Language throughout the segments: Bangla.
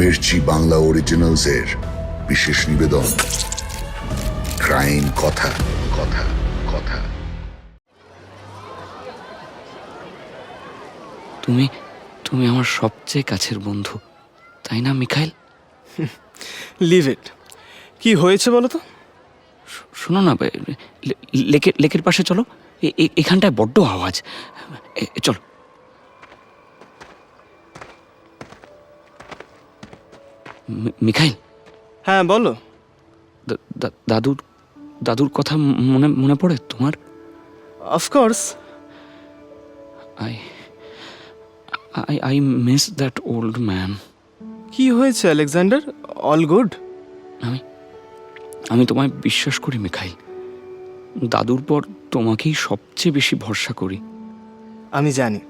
মির্চি বাংলা অরিজিনালসের বিশেষ নিবেদন, ক্রাইম কথা কথা কথা। তুমি তুমি আমার সবচেয়ে কাছের বন্ধু, তাই না মিখাইল? লিভ ইট। কি হয়েছে বলো তো? শোনো না, লেকের পাশে চলো, এখানটায় বড্ড আওয়াজ। চলো। মিখাইল, হ্যাঁ বলো। দাদুর কথা মনে পড়ে তোমার? Of course. I miss that old man. কি হয়েছে আলেকজান্ডার? All good? আমি তোমায় বিশ্বাস করি মিখাইল। দাদুর পর তোমাকেই সবচেয়ে বেশি ভরসা করি। আমি জানি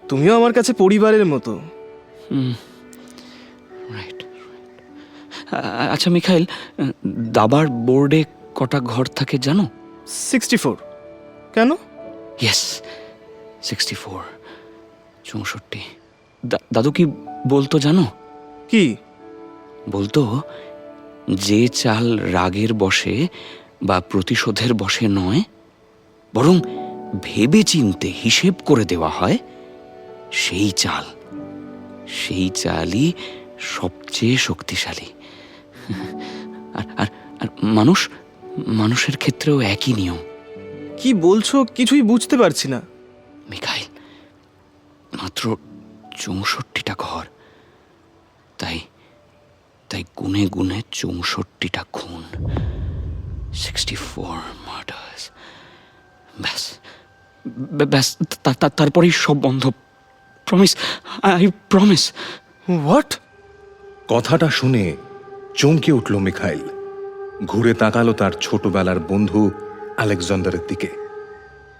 তুমিও আমার কাছে পরিবারের মতো। রাইট। আচ্ছা মিখাইল, দাবার বোর্ডে কটা ঘর থাকে জানো? 64। কেন? ইয়েস, 64, 64। দাদু কি বলতো জানো? কি বলতো, যে চাল রাগের বশে বা প্রতিশোধের বশে নয়, বরং ভেবে চিনতে হিসেব করে দেওয়া হয়, সেই চালই সবচেয়ে শক্তিশালী। আর মানুষের ক্ষেত্রেও একই নিয়ম। কি বলছো? কিছুই বুঝতে পারছি না। মিখাইল, মাত্র 64টা ঘর, তাই গুনে গুনে 64টা খুন, 64 মার্ডার্স। ব্যাস, তারপরেই সব বন্ধ। Promise, I promise. হোয়াট? কথাটা শুনে চমকে উঠল মিখাইল। ঘুরে তাকালো তার ছোটবেলার বন্ধু আলেকজান্ডারের দিকে।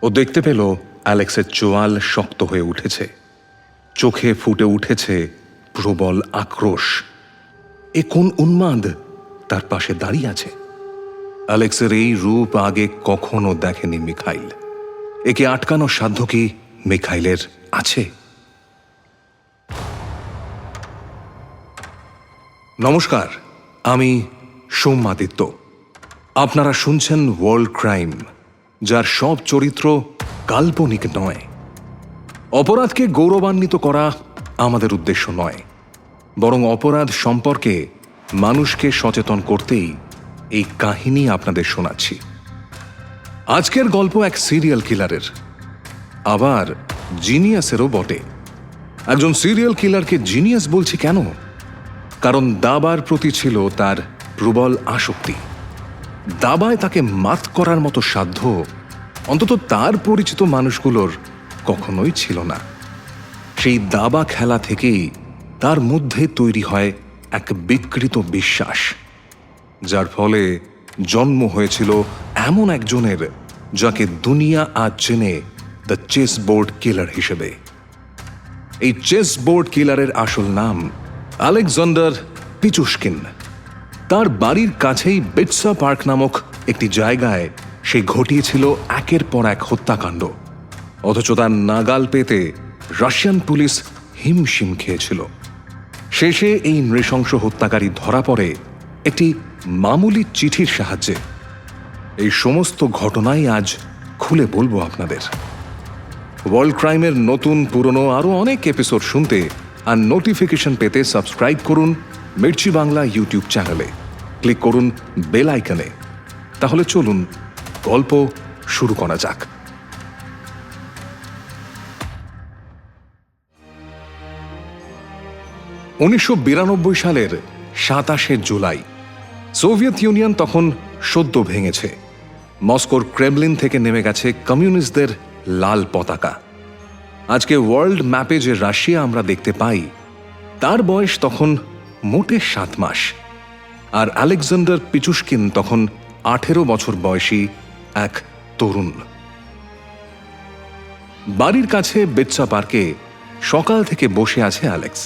ও দেখতে পেল অ্যালেক্সের চোয়াল শক্ত হয়ে উঠেছে, চোখে ফুটে উঠেছে প্রবল আক্রোশ। এ কোন উন্মাদ তার পাশে দাঁড়িয়ে আছে? অ্যালেক্সের এই রূপ আগে কখনো দেখেনি মিখাইল। একে আটকানোর সাধ্য কি মিখাইলের আছে? নমস্কার, আমি সোমাদিত্য। আপনারা শুনছেন ওয়ার্ল্ড ক্রাইম, যার সব চরিত্র কাল্পনিক নয়। অপরাধকে গৌরবান্বিত করা আমাদের উদ্দেশ্য নয়, বরং অপরাধ সম্পর্কে মানুষকে সচেতন করতেই এই কাহিনী আপনাদের শোনাচ্ছি। আজকের গল্প এক সিরিয়াল কিলারের, আবার জিনিয়াসেরও বটে। একজন সিরিয়াল কিলারকে জিনিয়াস বলছি কেন? কারণ দাবার প্রতি ছিল তার প্রবল আসক্তি। দাবায় তাকে মাত করার মতো সাধ্য অন্তত তার পরিচিত মানুষগুলোর কখনোই ছিল না। সেই দাবা খেলা থেকেই তার মধ্যে তৈরি হয় এক বিকৃত বিশ্বাস, যার ফলে জন্ম হয়েছিল এমন একজনের, যাকে দুনিয়া আজ চেনে দ্য চেস বোর্ড কিলার হিসেবে। এই চেস বোর্ড কিলারের আসল নাম আলেকজান্ডার পিচুশকিন। তার বাড়ির কাছেই বেটসা পার্ক নামক একটি জায়গায় সে ঘটিয়েছিল একের পর এক হত্যাকাণ্ড। অথচ তার নাগাল পেতে রাশিয়ান পুলিশ হিমশিম খেয়েছিল। শেষে এই নৃশংস হত্যাকারী ধরা পড়ে একটি মামুলি চিঠির সাহায্যে। এই সমস্ত ঘটনাই আজ খুলে বলবো আপনাদের। ওয়ার্ল্ড ক্রাইমের নতুন পুরনো আরও অনেক এপিসোড শুনতে আর নোটিফিকেশন পেতে সাবস্ক্রাইব করুন মির্চি বাংলা ইউটিউব চ্যানেলে, ক্লিক করুন বেল আইকনে। তাহলে চলুন গল্প শুরু করা যাক। 1992 সালের 27শে জুলাই। সোভিয়েত ইউনিয়ন তখন সদ্য ভেঙেছে। মস্কোর ক্রেমলিন থেকে নেমে গেছে কমিউনিস্টদের লাল পতাকা। আজকে ওয়ার্ল্ড ম্যাপে যে রাশিয়া আমরা দেখতে পাই, তার বয়স তখন মোটে 7 মাস। আর আলেকজান্ডার পিচুশকিন তখন 18 বছর বয়সী এক তরুণ। বাড়ির কাছে বেটসা পার্কে সকাল থেকে বসে আছে অ্যালেক্স।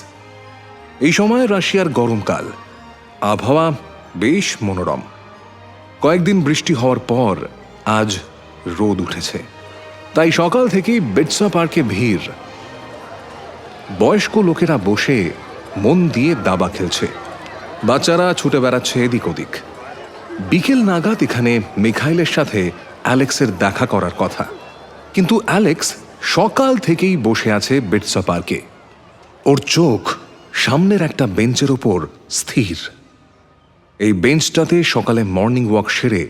এই সময় রাশিয়ার গরমকাল, আবহাওয়া বেশ মনোরম। কয়েকদিন বৃষ্টি হওয়ার পর আজ রোদ উঠেছে, তাই সকাল থেকেই বেটসা পার্কে ভিড়। বয়স্ক লোকেরা বসে মন দিয়ে দাবা খেলছে। বাচ্চারা ছুটে বেড়াচ্ছে এদিক ওদিক। বিকেল নাগাদ এখানে মিখাইলের সাথে অ্যালেক্সের দেখা করার কথা, কিন্তু অ্যালেক্স সকাল থেকেই বসে আছে বেটসা পার্কে। ওর চোখ সামনের একটা বেঞ্চের ওপর স্থির। এই বেঞ্চটাতে সকালে মর্নিং ওয়াক সেরে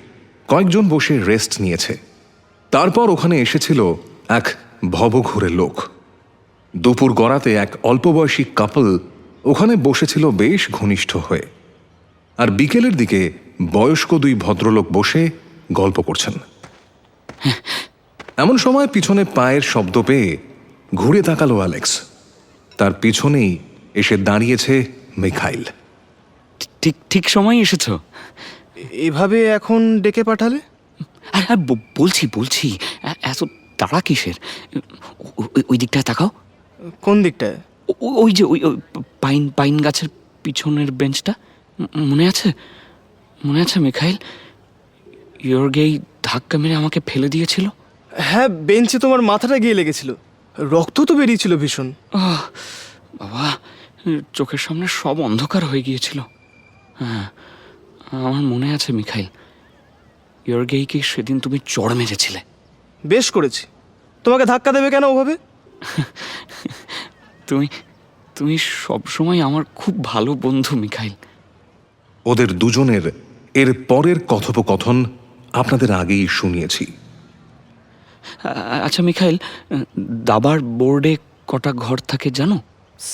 কয়েকজন বসে রেস্ট নিয়েছে। তারপর ওখানে এসেছিল এক ভবঘুরে লোক। দুপুর গড়াতে এক অল্পবয়সী কাপল ওখানে বসেছিল বেশ ঘনিষ্ঠ হয়ে, আর বিকেলের দিকে বয়স্ক দুই ভদ্রলোক বসে গল্প করছেন। এমন সময় পিছনে পায়ের শব্দ পেয়ে ঘুরে তাকালো অ্যালেক্স। তার পিছনেই এসে দাঁড়িয়েছে মিখাইল। ঠিক ঠিক সময় এসেছো। এভাবে এখন ডেকে পাঠালে? আর বলছি বলছি এত তাড়া কিসের? ওই দিকটায় তাকাও। কোন দিকটায়? ওই যে ওই পাইন পাইন গাছের পিছনের বেঞ্চটা, মনে আছে? মনে আছে মিখাইল? ইয়র্গেই ধাক্কা মেরে আমাকে ফেলে দিয়েছিল। হ্যাঁ, বেঞ্চে তোমার মাথাটা গিয়ে লেগেছিল, রক্ত তো বেরিয়েছিল ভীষণ। বাবা, চোখের সামনে সব অন্ধকার হয়ে গিয়েছিল। হ্যাঁ, আমার মনে আছে মিখাইল, ইয়র্গেইকে সেদিন তুমি চড় মেরেছিলে। বেশ করেছি। তোমাকে ধাক্কা দেবে কেন ওভাবে? তুমি তুমি সবসময় আমার খুব ভালো বন্ধু মিখাইল। ওদের দুজনের এর পরের কথোপকথন আপনাদের আগেই শুনিয়েছি। আচ্ছা মিখাইল, দাবার বোর্ডে কটা ঘর থাকে জানো?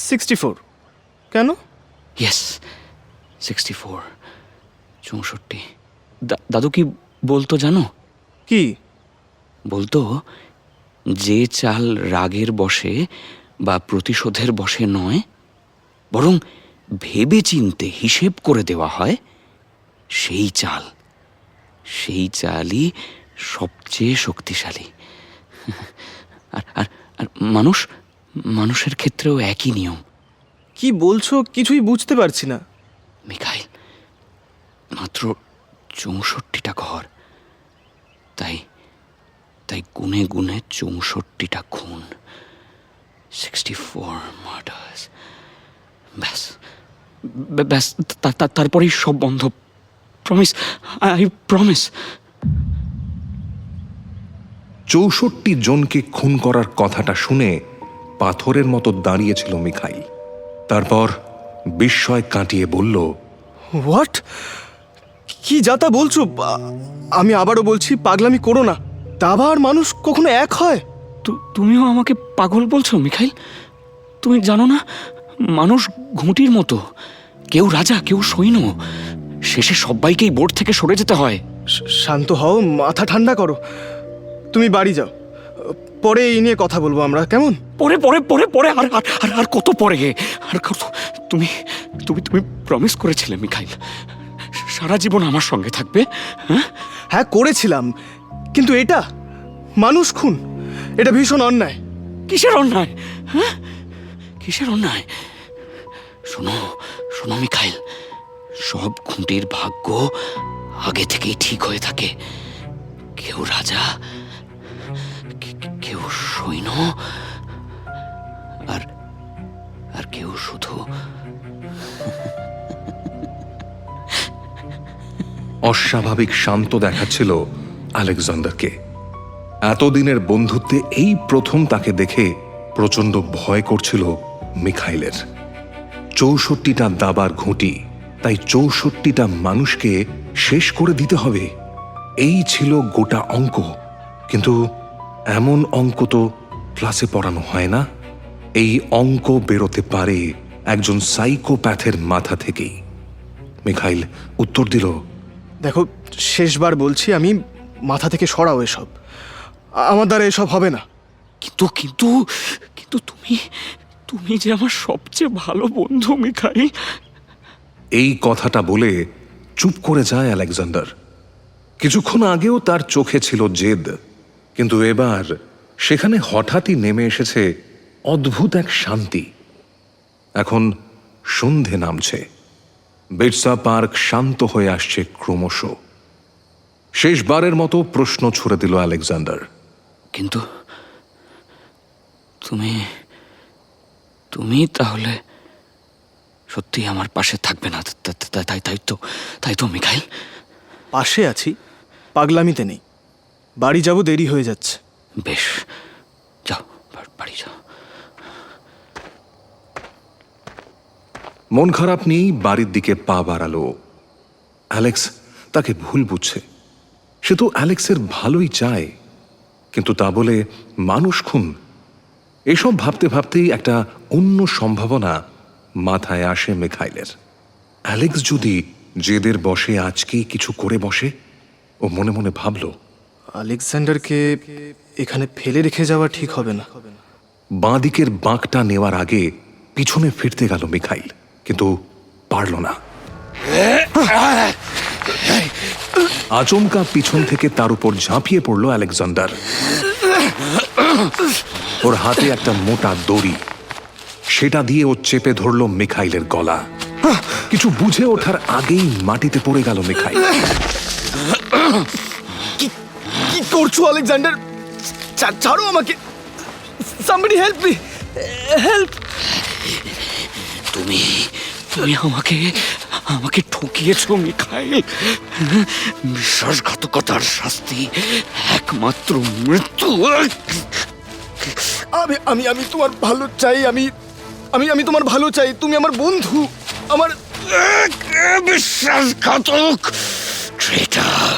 64। কেন? ইয়েস, 64, 64। দাদু কি বলতো জানো? কি বলতো, যে চাল রাগের বশে বা প্রতিশোধের বশে নয়, বরং ভেবে চিনতে হিসেব করে দেওয়া হয়, সেই চালই সবচেয়ে শক্তিশালী। আর আর আর মানুষের ক্ষেত্রেও একই নিয়ম। কি বলছো? কিছুই বুঝতে পারছি না। মিখাইল, মাত্র 64টা ঘর, তাই গুনে গুনে 64টা খুন, 64 মার্ডার্স। ব্যাস, তারপরেই সব বন্ধ। Promise, I promise. 64 জনকে খুন করার কথাটা শুনে পাথরের মতো দাঁড়িয়েছিল মিখাইল। তারপর বিস্ময় কাটিয়ে বলল, হোয়াট? কি যাতা বলছো? আমি আবারও বলছি, পাগলামি করো না। দাবা আর মানুষ কখনো এক হয়? তুমিও আমাকে পাগল বলছো মিখাইল? তুমি জানো না, মানুষ ঘুঁটির মতো, কেউ রাজা কেউ সৈন্য, শেষে সবাইকেই বোর্ড থেকে সরে যেতে হয়। শান্ত হও, মাথা ঠান্ডা করো। তুমি বাড়ি যাও, পরে এই নিয়ে কথা বলবো আমরা, কেমন? পরে পরে পরে পরে আর আর আর কত পরে? আর কত? তুমি তুমি তুমি প্রমিস করেছিলে মিখাইল, সারা জীবন আমার সঙ্গে থাকবে। হ্যাঁ করেছিলাম, কিন্তু এটা মানুষ খুন, এটা ভীষণ অন্যায়। কিসের অন্যায়? হ্যাঁ, কিসের অন্যায়? শোনো শোনো মিখাইল, সব খুঁটির ভাগ্য আগে থেকেই ঠিক হয়ে থাকে। কেউ রাজা, কেউ সৈন্য, আর কেউ শুধু অস্বাভাবিক শান্ত দেখাচ্ছিল আলেকজান্ডারকে। এতদিনের বন্ধুত্বে এই প্রথম তাকে দেখে প্রচন্ড ভয় করছিল মিখাইলের। 64টা দাবার ঘুঁটি, তাই 64টা মানুষকে শেষ করে দিতে হবে, এই ছিল গোটা অঙ্ক। কিন্তু এমন অঙ্ক তো ক্লাসে পড়ানো হয় না। এই অঙ্ক বেরোতে পারে একজন সাইকোপ্যাথের মাথা থেকেই। মিখাইল উত্তর দিল, দেখো, শেষবার বলছি, আমি মাথা থেকে সরাও এসব। আমার দ্বারা এসব হবে না। কিন্তু কিন্তু কিন্তু তুমি যে আমার সবচেয়ে ভালো বন্ধু মিখাইল। এই কথাটা বলে চুপ করে যায় আলেকজান্ডার। কিছুক্ষণ আগেও তার চোখে ছিল জেদ, কিন্তু এবার সেখানে হঠাৎই নেমে এসেছে অদ্ভুত এক শান্তি। এখন সন্ধে নামছে, বেটসা পার্ক শান্ত হয়ে আসছে ক্রমশ। শেষবারের মতো প্রশ্ন ছুড়ে দিল আলেকজান্ডার, কিন্তু তুমি তাহলে সত্যি আমার পাশে থাকবে না? তাই তো মিখাইল। পাশে আছি, পাগলামিতে নেই। বাড়ি যাব, দেরি হয়ে যাচ্ছে। বেশ, যাও, বাড়ি যাও। মন খারাপ নিয়েই বাড়ির দিকে পা বাড়ালো। অ্যালেক্স তাকে ভুল বুঝছে। সে তো অ্যালেক্সের ভালোই চায়, কিন্তু তা বলে মানুষ খুন? এসব ভাবতে ভাবতেই একটা অন্য সম্ভাবনা মাথায় আসে মিখাইলের। অ্যালেক্স যদি জেদের বসে আজকেই কিছু করে বসে, ও মনে মনে ভাবল। আলেকজান্ডারকে এখানে ফেলে রেখে যাওয়া ঠিক হবে না। বাঁ দিকের বাঁকটা নেওয়ার আগে পিছনে ফিরতে গেল মিখাইল, কিন্তু পারল না। আচমকা পিছন থেকে তার উপর ঝাঁপিয়ে পড়ল আলেকজান্ডার। ওর হাতে একটা মোটা দড়ি, সেটা দিয়ে ও চেপে ধরল মিখাইলের গলা। কিছু বুঝে ওঠার আগেই মাটিতে পড়ে গেল মিখাইল। কি করছো আলেকজান্ডার? ছাড়ো আমাকে। somebody help me, help! তুমি আমাকে ঠকিয়েছো মিখাইল। বিশ্বাসঘাতকতার শাস্তি একমাত্র মৃত্যু। আমি তোমার ভালো চাই। আমি তোমার ভালো চাই। তুমি আমার বন্ধু, আমার বিশ্বাসঘাতক, ট্রেটার।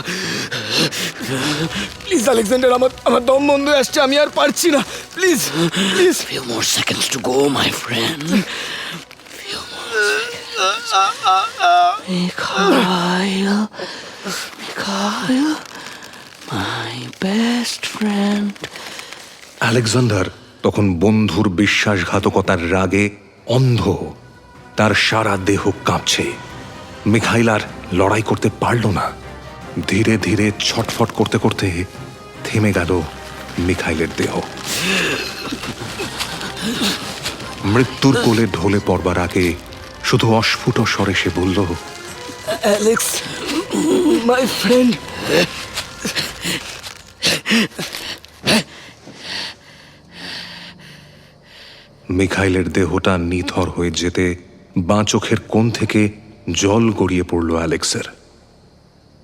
প্লিজ আলেকজান্ডার, আমার দম বন্ধ হয়ে আসছে। আমি আর পারছি না। Please please. Few more seconds to go, my friend. Few more seconds. Mikhail, my best friend. Alexander তখন বন্ধুর বিশ্বাসঘাতকতার রাগে অন্ধ। তার সারা দেহ কাঁপছে। মিখাইল আর লড়াই করতে পারল না। ধীরে ধীরে ছটফট করতে করতে থেমে গেল মিখাইলের দেহ। মৃত্যুর কোলে ঢলে পড়বার আগে শুধু অস্ফুট স্বরে সে বলল, অ্যালেক্স, মাই ফ্রেন্ড। মিখাইলের দেহটা নিথর হয়ে যেতে বাঁ চোখের কোণ থেকে জল গড়িয়ে পড়ল অ্যালেক্সের।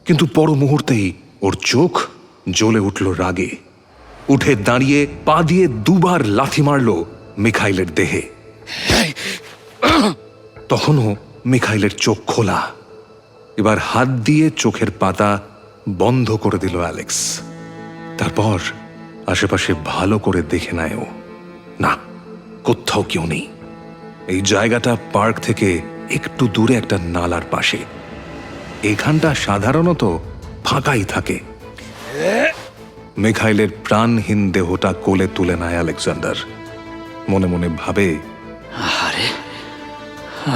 কিন্তু পর মুহূর্তেই ওর চোখ জ্বলে উঠল রাগে। উঠে দাঁড়িয়ে পা দিয়ে দুবার লাথি মারল মিখাইলের দেহে। তখনও মিখাইলের চোখ খোলা। এবার হাত দিয়ে চোখের পাতা বন্ধ করে দিল অ্যালেক্স। তারপর আশেপাশে ভালো করে দেখে নেয় ও। না, কোথাও কেউ নেই। এই জায়গাটা পার্ক থেকে একটু দূরে একটা নালার পাশে। এখানটা সাধারণত ফাঁকাই থাকে। মিখাইলের প্রাণহীন দেহটা কোলে তুলে নেয় আলেকজান্ডার। মনে মনে ভাবে,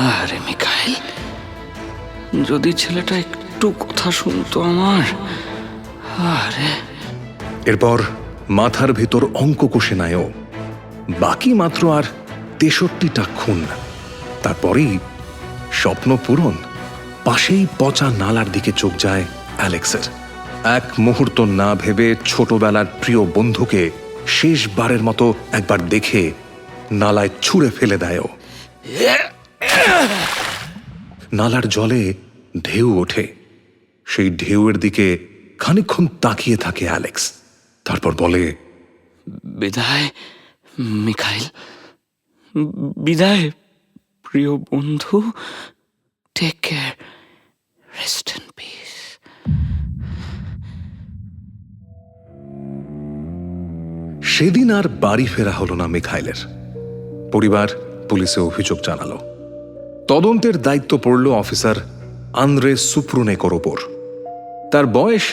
আরে মিখাইল, যদি ছেলেটা একটু কথা শুনতো আমার। আরে। এরপর মাথার ভেতর অঙ্ক কষে নেয় ও। বাকি মাত্র আর 63টা খুন। তারপরেই স্বপ্ন পূরণ। পাশেই পচা নালার দিকে চোখ যায় অ্যালেক্সের। এক মুহূর্ত না ভেবে ছোটবেলার প্রিয় বন্ধুকে শেষবারের মতো একবার দেখে নালায় ছুঁড়ে ফেলে দেয় ও। নালার জলে ঢেউ ওঠে। সেই ঢেউয়ের দিকে খানিকক্ষণ তাকিয়ে থাকে অ্যালেক্স। তারপর বলে, বিদায় মিখাইল, বিদায় প্রিয় বন্ধু। Take care, rest in peace. সেদিন আর বাড়ি ফেরা হলো না মিখাইলের। পরিবার পুলিশে অভিযোগ জানালো। তদন্তের দায়িত্ব পড়ল অফিসার আন্দ্রে সুপ্রুনেকোর ওপর। তার বয়স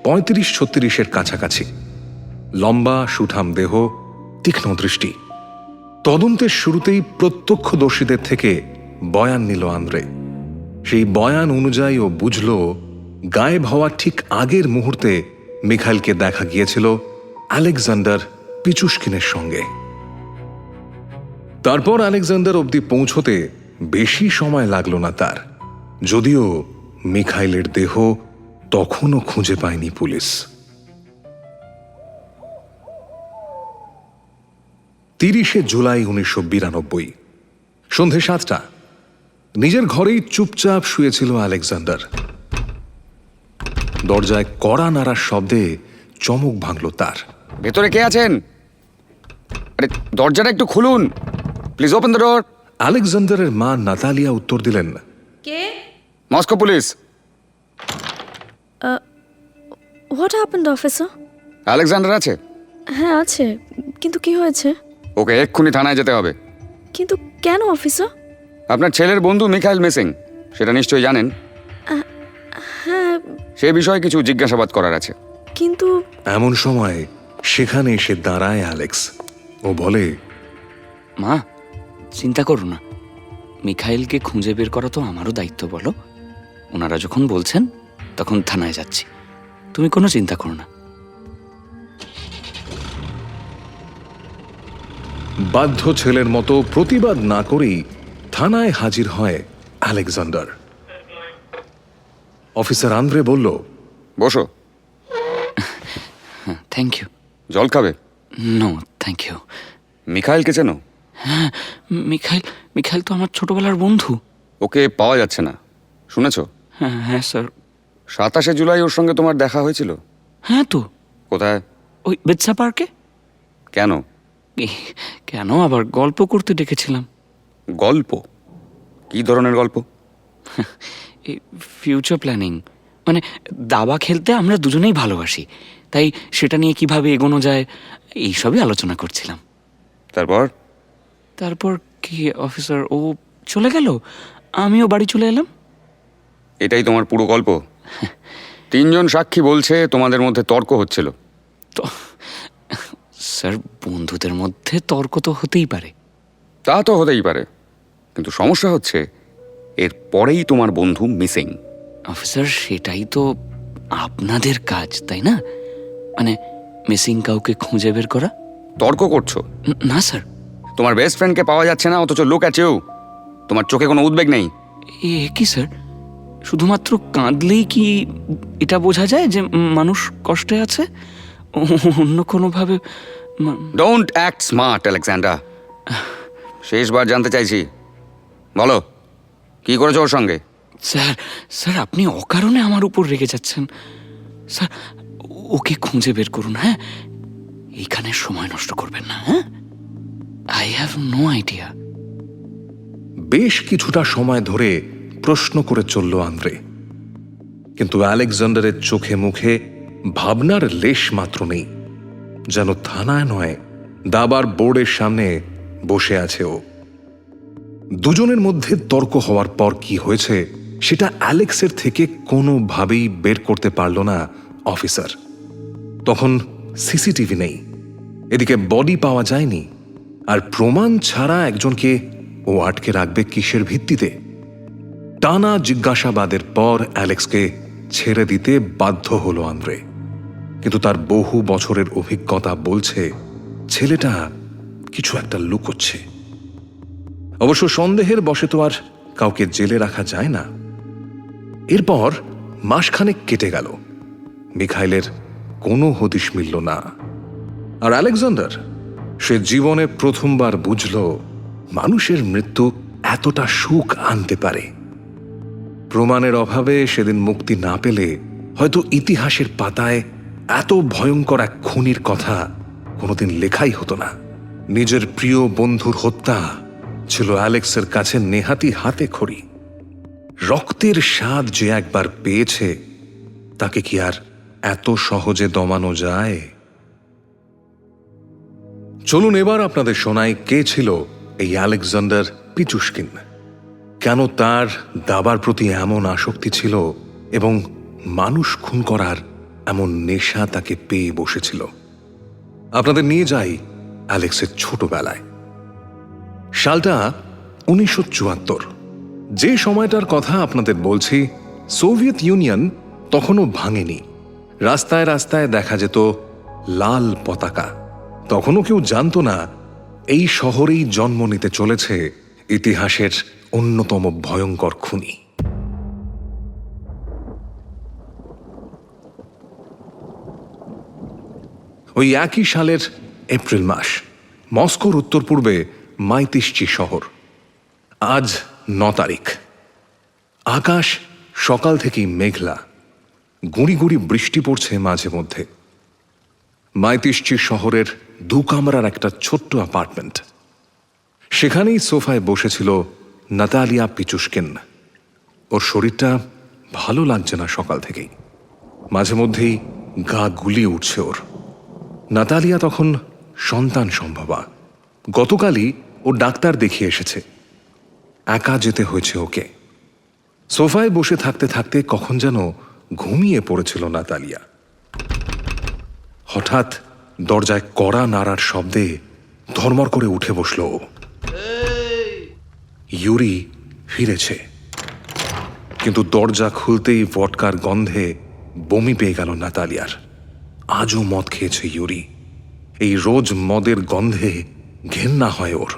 35-36-এর কাছাকাছি। লম্বা সুঠাম দেহ, তীক্ষ্ণ দৃষ্টি। তদন্তের শুরুতেই প্রত্যক্ষদর্শীদের থেকে বয়ান নিল আন্দ্রে। সেই বয়ান অনুযায়ী ও বুঝল, গায়েব হওয়ার ঠিক আগের মুহূর্তে মিখাইলকে দেখা গিয়েছিল আলেকজান্ডার পিচুস্কিনের সঙ্গে। তারপর আলেকজান্ডার অবধি পৌঁছতে বেশি সময় লাগলো না তার। যদিও মিখাইলের দেহ তখনও খুঁজে পায়নি পুলিশ। 30 জুলাই 1992 সন্ধে 7টা। নিজের ঘরেই চুপচাপ শুয়েছিল আলেকজান্ডার। দরজায় কড়া নাড়ার শব্দে চমক ভাঙল তার। ভেতরে কে আছেন? আরে দরজাটা একটু খুলুন, প্লিজ ওপেন দ্য ডোর। আলেকজান্ডারের মা নাতালিয়া উত্তর দিলেন, কে? Moscow police. What happened officer? Alexander আছে? হ্যাঁ আছে, কিন্তু কি হয়েছে? ওকে এক্ষুনি থানায় যেতে হবে। কিন্তু কেন অফিসার? আপনার ছেলের বন্ধু মিখাইল মিসিং, সেটা নিশ্চয়ই জানেন। হ্যাঁ, সে বিষয়ে কিছু জিজ্ঞাসাবাদ করার আছে। কিন্তু এমন সময় সেখানে এসে দাঁড়ায় অ্যালেক্স। ও বলে, মা, চিন্তা করো না, মিখাইলকে খুঁজে বের করা তো আমারও দায়িত্ব। বলো, ওনারা যখন বলছেন তখন থানায় যাচ্ছি, তুমি কোনো চিন্তা করো না। বাধ্য ছেলের মতো প্রতিবাদ না করেই থানায় হাজির হয় আলেকজান্ডার। অফিসার আন্দ্রে বলল, বসো। হ্যাঁ, থ্যাংক ইউ। জল খাবে? No thank you. মিখাইলকে চেনো? হ্যাঁ, মিখাইল মিখাইল তো আমার ছোটবেলার বন্ধু। ওকে পাওয়া যাচ্ছে না, শুনেছ? হ্যাঁ হ্যাঁ স্যার। 27শে জুলাই ওর সঙ্গে তোমার দেখা হয়েছিল। হ্যাঁ তো, কোথায়? ওই বেতসা পার্কে। কেন? কেন আবার? গল্প করতে ডেকেছিলাম। গল্প? কি ধরনের গল্প? এই ফিউচার প্ল্যানিং, মানে দাবা খেলতে আমরা দুজনেই ভালোবাসি, তাই সেটা নিয়ে কিভাবে এগোনো যায় এইসবই আলোচনা করছিলাম। তারপর? তারপর কি অফিসার, ও চলে গেল, আমিও বাড়ি চলে এলাম। এটাই তোমার পুরো গল্প? 3 জন সাক্ষী বলছে তোমাদের মধ্যে তর্ক হচ্ছিল। তো স্যার, বন্ধুদের মধ্যে তর্ক তো হতেই পারে। তা তো হতেই পারে, কিন্তু সমস্যা হচ্ছে এর পরেই তোমার বন্ধু মিসিং। অফিসার, সেটাই তো আপনাদের কাজ, তাই না? মানে মিসিং কাউকে খুঁজে বের করা। তর্ক করছো? না স্যার। তোমার বেস্ট ফ্রেন্ডকে পাওয়া যাচ্ছে না, অথচ লোক আছেও। তোমার চোখে কোনো উদ্বেগ নেই? এ কি স্যার, শুধুমাত্র কাঁদলেই কি এটা বোঝা যায় যে মানুষ কষ্টে আছে? অন্য কোনোভাবে ডোন্ট অ্যাক্ট স্মার্ট আলেকজান্ডার। শেষবার জানতে চাইছি, বলো কি করেছো ওর সঙ্গে? স্যার, স্যার আপনি অকারণে আমার উপর রেগে যাচ্ছেন। স্যার, ওকে খুঁজে বের করুন। হ্যাঁ, এইখানে সময় নষ্ট করবেন না। হ্যাঁ, আই হ্যাভ নো আইডিয়া। বেশ কিছুটা সময় ধরে প্রশ্ন করে চলল আন্দ্রে, কিন্তু আলেকজান্ডারের চোখে মুখে ভাবনার লেশ মাত্র নেই। যেন থানায় নয়, দাবার বোর্ডের সামনে বসে আছে ও। দুজনের মধ্যে তর্ক হওয়ার পর কি হয়েছে সেটা অ্যালেক্সের থেকে কোনোভাবেই বের করতে পারল না অফিসার। তখন সিসিটিভি নেই, এদিকে বডি পাওয়া যায়নি, আর প্রমাণ ছাড়া একজনকে ও আটকে রাখবে কিসের ভিত্তিতে? টানা জিজ্ঞাসাবাদের পর অ্যালেক্সকে ছেড়ে দিতে বাধ্য হলো আন্দ্রে, কিন্তু তার বহু বছরের অভিজ্ঞতা বলছে ছেলেটা কিছু একটা লুকোচ্ছে। অবশ্য সন্দেহের বশে তো আর কাউকে জেলে রাখা যায় না। এরপর মাসখানেক কেটে গেল, মিখাইলের কোনো হদিশ মিলল না। আর আলেকজান্ডার, সে জীবনে প্রথমবার বুঝল মানুষের মৃত্যু এতটা সুখ আনতে পারে। প্রমাণের অভাবে সেদিন মুক্তি না পেলে হয়তো ইতিহাসের পাতায় এত ভয়ঙ্কর এক খুনির কথা কোনোদিন লেখাই হতো না। নিজের প্রিয় বন্ধুর হত্যা ছিল অ্যালেক্সের কাছে নেহাতি হাতে খড়ি। রক্তের স্বাদ যে একবার পেয়েছে তাকে কি আর এত সহজে দমানো যায়? চলুন এবার আপনাদের শোনাই কে ছিল এই আলেকজান্ডার পিচুস্কিন, কেন তার দাবার প্রতি এমন আসক্তি ছিল এবং মানুষ খুন করার এমন নেশা তাকে পেয়ে বসেছিল। আপনাদের নিয়ে যাই অ্যালেক্সের ছোটবেলায়। সালটা 1974। যে সময়টার কথা আপনাদের বলছি, সোভিয়েত ইউনিয়ন তখনও ভাঙেনি। রাস্তায় রাস্তায় দেখা যেত লাল পতাকা। তখনও কেউ জানত না এই শহরেই জন্ম নিতে চলেছে ইতিহাসের অন্যতম ভয়ঙ্কর খুনি। ওই একই সালের এপ্রিল মাস, মস্কোর উত্তর পূর্বে মাইতিসচি শহর। আজ 9 তারিখ। আকাশ সকাল থেকেই মেঘলা, গুঁড়ি গুঁড়ি বৃষ্টি পড়ছে মাঝে মধ্যে। মাইতিশ্চি শহরের 2 কামরার একটা ছোট্ট অ্যাপার্টমেন্ট। সেখানেই সোফায় বসেছিল নাতালিয়া পিচুস্কিন। ওর শরীরটা ভালো লাগছে না সকাল থেকেই, মাঝে মধ্যেই গা গুলিয়ে উঠছে ওর। নাতালিয়া তখন সন্তান সম্ভবা। গতকালই ও ডাক্তার দেখিয়ে এসেছে। একা যেতে হয়েছে ওকে। সোফায় বসে থাকতে থাকতে কখন যেন ঘুমিয়ে পড়েছিল নাতালিয়া। হঠাৎ দরজায় কড়া নাড়ার শব্দে ধর্মর করে উঠে বসল ও। ইউরি ফিরেছে, কিন্তু দরজা খুলতেই ভডকার গন্ধে বমি পেয়ে গেল নাতালিয়ার। আজও মদ খেয়েছে ইউরি। এই রোজ মদের গন্ধে ঘেন্না হয় ওর।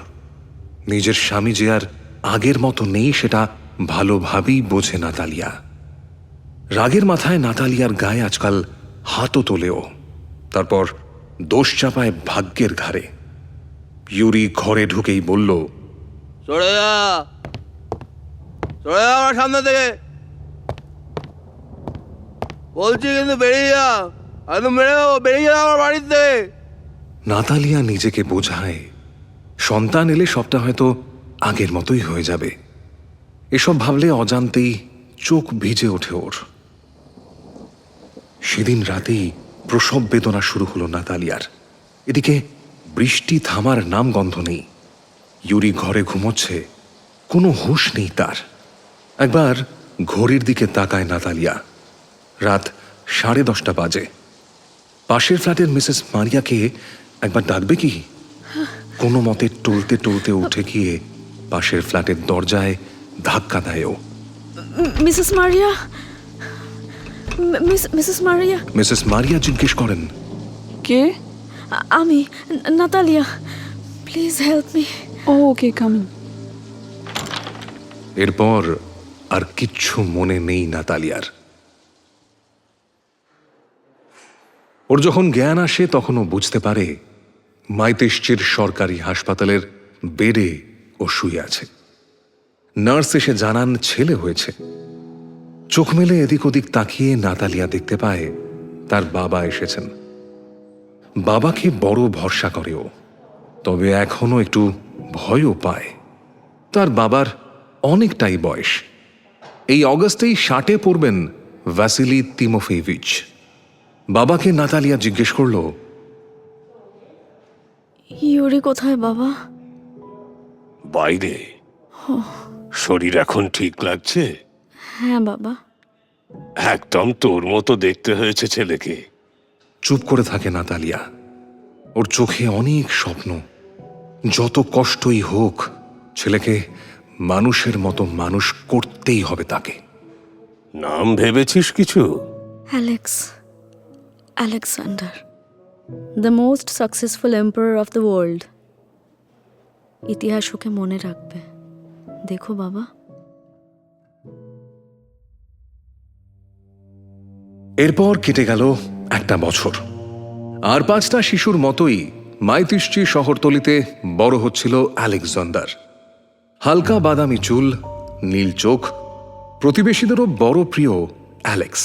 নিজের স্বামী যে আর আগের মতো নেই সেটা ভালোভাবেই বোঝে নাতালিয়া। রাগের মাথায় নাতালিয়ার গায়ে আজকাল হাতও তোলেও। তারপর দোষ চাপায় ভাগ্যের ঘাড়ে। ইউরি ঘরে ঢুকেই বলল, সরে যা, সরে যা আমার সামনে থেকে বলছি, কিন্তু বেরিয়ে যা, একদম মেরে দেবো, বেরিয়ে যা আমার বাড়িতে। নাতালিয়া নিজেকে বোঝায় সন্তান এলে সবটা হয়তো আগের মতোই হয়ে যাবে। এসব ভাবলে অজান্তেই চোখ ভিজে ওঠে ওর। সেদিন রাতেই প্রসব বেদনা শুরু হলো নাতালিয়ার। এদিকে বৃষ্টি থামার নাম গন্ধ নেই। ইউরি ঘরে ঘুমোচ্ছে, কোনো হুঁশ নেই তার। একবার ঘড়ির দিকে তাকায় নাতালিয়া। রাত 10:30 বাজে। পাশের ফ্ল্যাটের মিসেস মারিয়াকে একবার ডাকবে কি? কোনো মতে টলতে টলতে উঠে গিয়ে পাশের ফ্ল্যাটের দরজায় ধাক্কা দেয় ও। Mrs Maria, Mrs Maria. Mrs Maria জিজ্ঞেস করেন, কে? আমি Natalia, please help me. Oh okay, coming. এরপর আর কিচ্ছু মনে নেই নাতালিয়ার। ওর যখন জ্ঞান আসে তখন ও বুঝতে পারে মাইতিশ্চির সরকারি হাসপাতালের বেডে ও শুয়ে আছে। নার্স এসে জানান ছেলে হয়েছে। চোখ মেলে এদিক ওদিক তাকিয়ে নাতালিয়া দেখতে পায় তার বাবা এসেছেন। বাবাকে বড় ভরসা করে ও, তবে এখনো একটু ভয়ও পায়। তার বাবার অনেকটাই বয়স। এই অগস্টেই 60-এ পড়বেন ভাসিলি তিমোফেভিচ। বাবাকে নাতালিয়া জিজ্ঞেস করল, ইউরি কোথায় বাবা? বাইরে। শরীর এখন ঠিক লাগছে? হ্যাঁ বাবা। একদম তোর মতো দেখতে হয়েছে ছেলেকে। চুপ করে থাকে নাতালিয়া। ওর চোখে অনেক স্বপ্ন। যত কষ্টই হোক ছেলেকে মানুষের মতো মানুষ করতেই হবে তাকে। নাম ভেবেছিস কিছু? Alex, Alexander, the most successful emperor of the world. ইতিহাস ওকে মনে রাখবে, দেখো বাবা। এরপর কেটে গেল একটা বছর। আর 5টা শিশুর মতোই মাইতিশ্চি শহরতলিতে বড় হচ্ছিল আলেকজান্ডার। হালকা বাদামি চুল, নীল চোখ, প্রতিবেশীদেরও বড় প্রিয় অ্যালেক্স।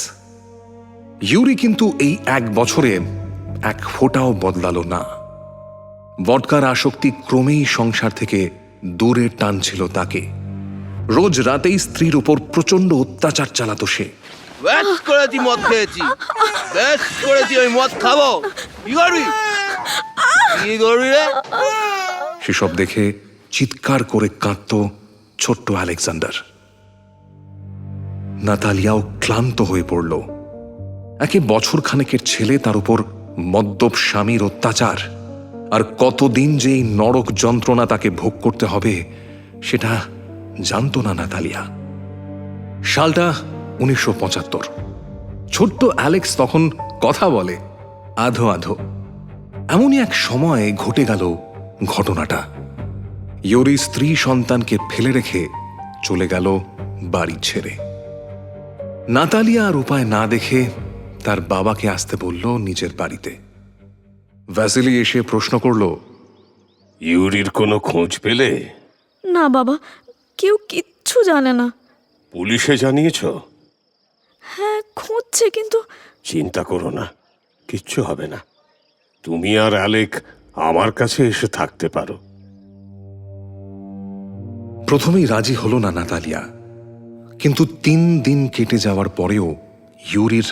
ইউরি কিন্তু এই 1 বছরে এক ফোঁটাও বদলালো না। ভডকার আসক্তি ক্রমেই সংসার থেকে দূরে টানছিল তাকে। রোজ রাতেই স্ত্রীর উপর প্রচন্ড অত্যাচার চালাতো সে। বেশ করেছি মদ খেয়েছি, বেশ করেছি, ওই মদ খাবো। কি করবি, কি করবি রে? সেসব দেখে চিৎকার করে কাঁদত ছোট্ট আলেকজান্ডার। নাতালিয়াও ক্লান্ত হয়ে পড়ল। একে বছর খানেকের ছেলে, তার উপর মদ্যপ স্বামীর অত্যাচার। আর কতদিন যে এই নরক যন্ত্রণা তাকে ভোগ করতে হবে সেটা জানত না নাতালিয়া। সালটা 1975। ছোট্ট অ্যালেক্স তখন কথা বলে আধো আধো। এমনই এক সময় ঘটে গেল ঘটনাটা। ইউরি স্ত্রী সন্তানকে ফেলে রেখে চলে গেল বাড়ি ছেড়ে। নাতালিয়া আর উপায় না দেখে তার বাবাকে আসতে বলল নিজের বাড়িতে। ভ্যাসিলি এসে প্রশ্ন করল, ইউরির কোনো খোঁজ পেলে? না বাবা, কেউ কিচ্ছু জানে না। পুলিশে জানিয়েছ? হ্যাঁ, খুঁজছে কিন্তু চিন্তা করো না, কিচ্ছু হবে না। তুমি আর অ্যালেক আমার কাছে এসে থাকতে পারো। প্রথমেই রাজি হলো না নাতালিয়া, কিন্তু 3 দিন কেটে যাওয়ার পরেও ইউরির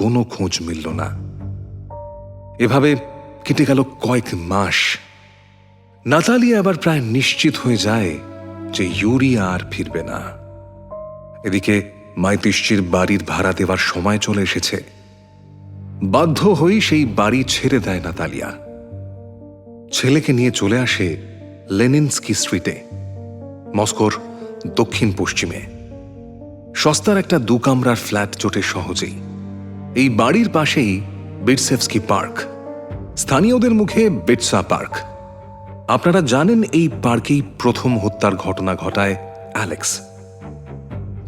কোনো খোঁজ মিলল না। এভাবে কেটে গেল কয়েক মাস। নাতালিয়া আবার প্রায় নিশ্চিত হয়ে যায় যে ইউরি আর ফিরবে না। এদিকে মাইতিশ্চির বাড়ির ভাড়া দেওয়ার সময় চলে এসেছে। বাধ্য হয়েই সেই বাড়ি ছেড়ে দেয় নাতালিয়া। ছেলেকে নিয়ে চলে আসে লেনিনস্কি স্ট্রিটে, মস্কোর দক্ষিণ পশ্চিমে। সস্তার একটা 2 কামরার ফ্ল্যাট জোটে সহজেই। এই বাড়ির পাশেই বিটসেভস্কি পার্ক, স্থানীয়দের মুখে বিটসা পার্ক। আপনারা জানেন এই পার্কেই প্রথম হত্যার ঘটনা ঘটায় অ্যালেক্স।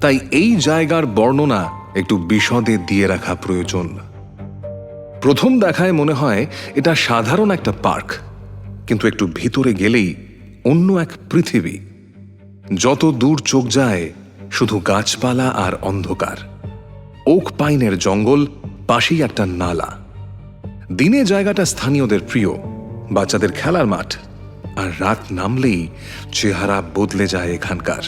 তাই এই জায়গার বর্ণনা একটু বিশদে দিয়ে রাখা প্রয়োজন। প্রথম দেখায় মনে হয় এটা সাধারণ একটা পার্ক, কিন্তু একটু ভিতরে গেলেই অন্য এক পৃথিবী। যত দূর চোখ যায় শুধু গাছপালা আর অন্ধকার। ওক পাইনের জঙ্গল, পাশেই একটা নালা। দিনে জায়গাটা স্থানীয়দের প্রিয়, বাচ্চাদের খেলার মাঠ, আর রাত নামলেই চেহারা বদলে যায় এখানকার।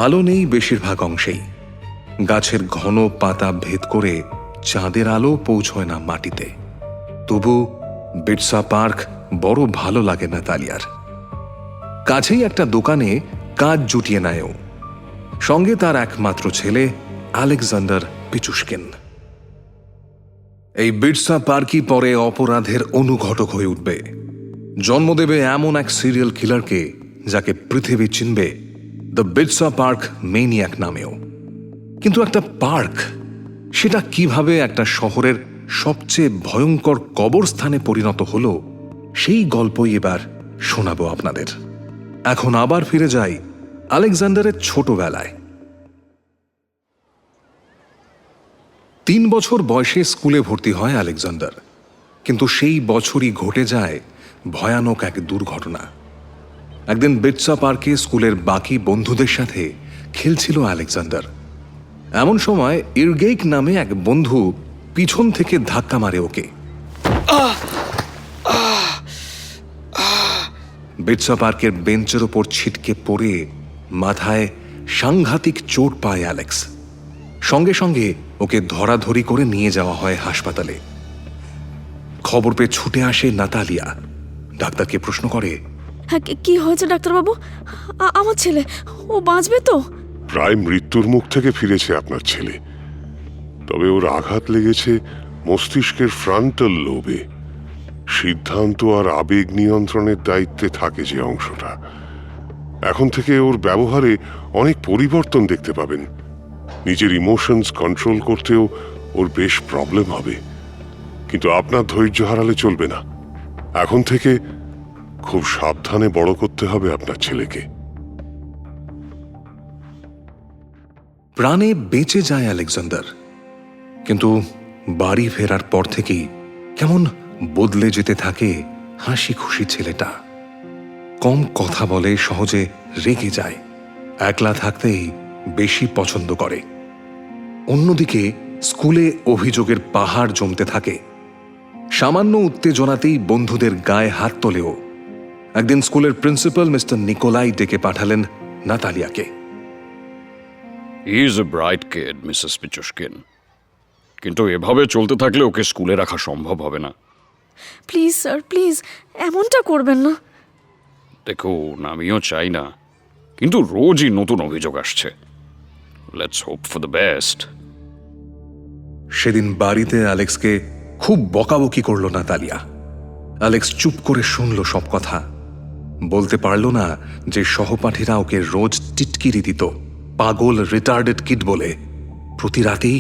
আলো নেই বেশিরভাগ অংশেই। গাছের ঘন পাতা ভেদ করে চাঁদের আলো পৌঁছয় না মাটিতে। তবু বিটসা পার্ক বড় ভালো লাগে নাতালিয়ার। কাছেই একটা দোকানে কাজ জুটিয়ে নেয় ও। সঙ্গে তার একমাত্র ছেলে আলেকজান্ডার পিচুস্কিন। এই বিটসা পার্কই পরে অপরাধের অনুঘটক হয়ে উঠবে। জন্ম দেবে এমন এক সিরিয়াল কিলারকে যাকে পৃথিবী চিনবে দ্য বিটসা পার্ক মেনিয়াক নামেও। কিন্তু একটা পার্ক, সেটা কিভাবে একটা শহরের সবচেয়ে ভয়ঙ্কর কবরস্থানে পরিণত হলো, সেই গল্পই এবার শোনাবো আপনাদের। এখন আবার ফিরে যাই আলেকজান্ডারের ছোটবেলায়। 3 বছর বয়সে স্কুলে ভর্তি হয় আলেকজান্ডার, কিন্তু সেই বছরই ঘটে যায় ভয়ানক এক দুর্ঘটনা। একদিন বিটসা পার্কে স্কুলের বাকি বন্ধুদের সাথে খেলছিল আলেকজান্ডার। এমন সময় ইরগেইক নামে এক বন্ধু পিছন থেকে ধাক্কা মারে ওকে। বিটসা পার্কের বেঞ্চের ওপর ছিটকে পড়ে মাথায় সাংঘাতিক চোট পায় অ্যালেক্স। সঙ্গে সঙ্গে ওকে ধরাধরি করে নিয়ে যাওয়া হয় হাসপাতালে। খবর পেয়ে ছুটে আসে নাতালিয়া। ডাক্তারকে প্রশ্ন করে, হ্যাঁ, কি হয়েছে ডাক্তারবাবু? আমার ছেলে, ও বাঁচবে তো? প্রায় মৃত্যুর মুখ থেকে ফিরেছে আপনার ছেলে, তবে ওর আঘাত লেগেছে মস্তিষ্কের ফ্রন্টাল লোবে। সিদ্ধান্ত আর আবেগ নিয়ন্ত্রণের দায়িত্বে থাকে যে অংশটা। এখন থেকে ওর ব্যবহারে অনেক পরিবর্তন দেখতে পাবেন। নিজের ইমোশনস কন্ট্রোল করতেও ওর বেশ প্রবলেম হবে। কিন্তু আপনার ধৈর্য হারালে চলবে না। এখন থেকে খুব সাবধানে বড় করতে হবে আপনার ছেলেকে। প্রাণে বেঁচে যায় আলেকজান্ডার, কিন্তু বাড়ি ফেরার পর থেকেই কেমন বদলে যেতে থাকে হাসি খুশি ছেলেটা। কম কথা বলে, সহজে রেগে যায়, একলা থাকতেই বেশি পছন্দ করে। অন্যদিকে স্কুলে অভিযোগের পাহাড় জমতে থাকে। সামান্য উত্তেজনাতেই বন্ধুদের গায়ে হাত তোলেও। একদিন স্কুলের প্রিন্সিপাল মিস্টার নিকোলাই ডেকে পাঠালেন নাতালিয়াকে। He is a bright kid, Mrs Pichushkin, কিন্তু এভাবে চলতে থাকলে ওকে স্কুলে রাখা সম্ভব হবে না। প্লিজ স্যার, প্লিজ এমনটা করবেন না। দেখুন, আমিও চাই না, কিন্তু রোজই নতুন অভিযোগ আসছে। Let's hope for the best. সেদিন বাড়িতে অ্যালেক্সকে খুব বকাবকি করল নাতালিয়া। অ্যালেক্স চুপ করে শুনল সব কথা। বলতে পারল না যে সহপাঠীরা ওকে রোজ টিটকিরি দিত, পাগল, রিটার্ডেড কিড বলে। প্রতি রাতেই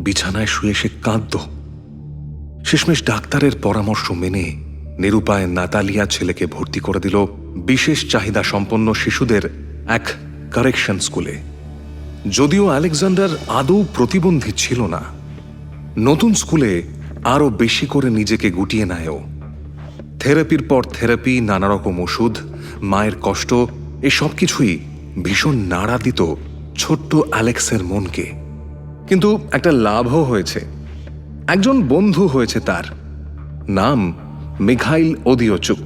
বিছানায় শুয়ে সে কাঁদত। শেষমেশ ডাক্তারের পরামর্শ মেনে নিরুপায় নাতালিয়া ছেলেকে ভর্তি করে দিল বিশেষ চাহিদা সম্পন্ন শিশুদের এক কারেকশন স্কুলে। যদিও আলেকজান্ডার আদৌ প্রতিবন্ধী ছিল না, নতুন স্কুলে আরও বেশি করে নিজেকে গুটিয়ে নেয় ও। থেরাপির পর থেরাপি, নানা রকম ওষুধ, মায়ের কষ্ট, এসব কিছুই ভীষণ নাড়া দিত ছোট্ট অ্যালেক্সের মনকে। কিন্তু একটা লাভও হয়েছে, একজন বন্ধু হয়েছে তার, নাম মিখাইল ওদিওচুক।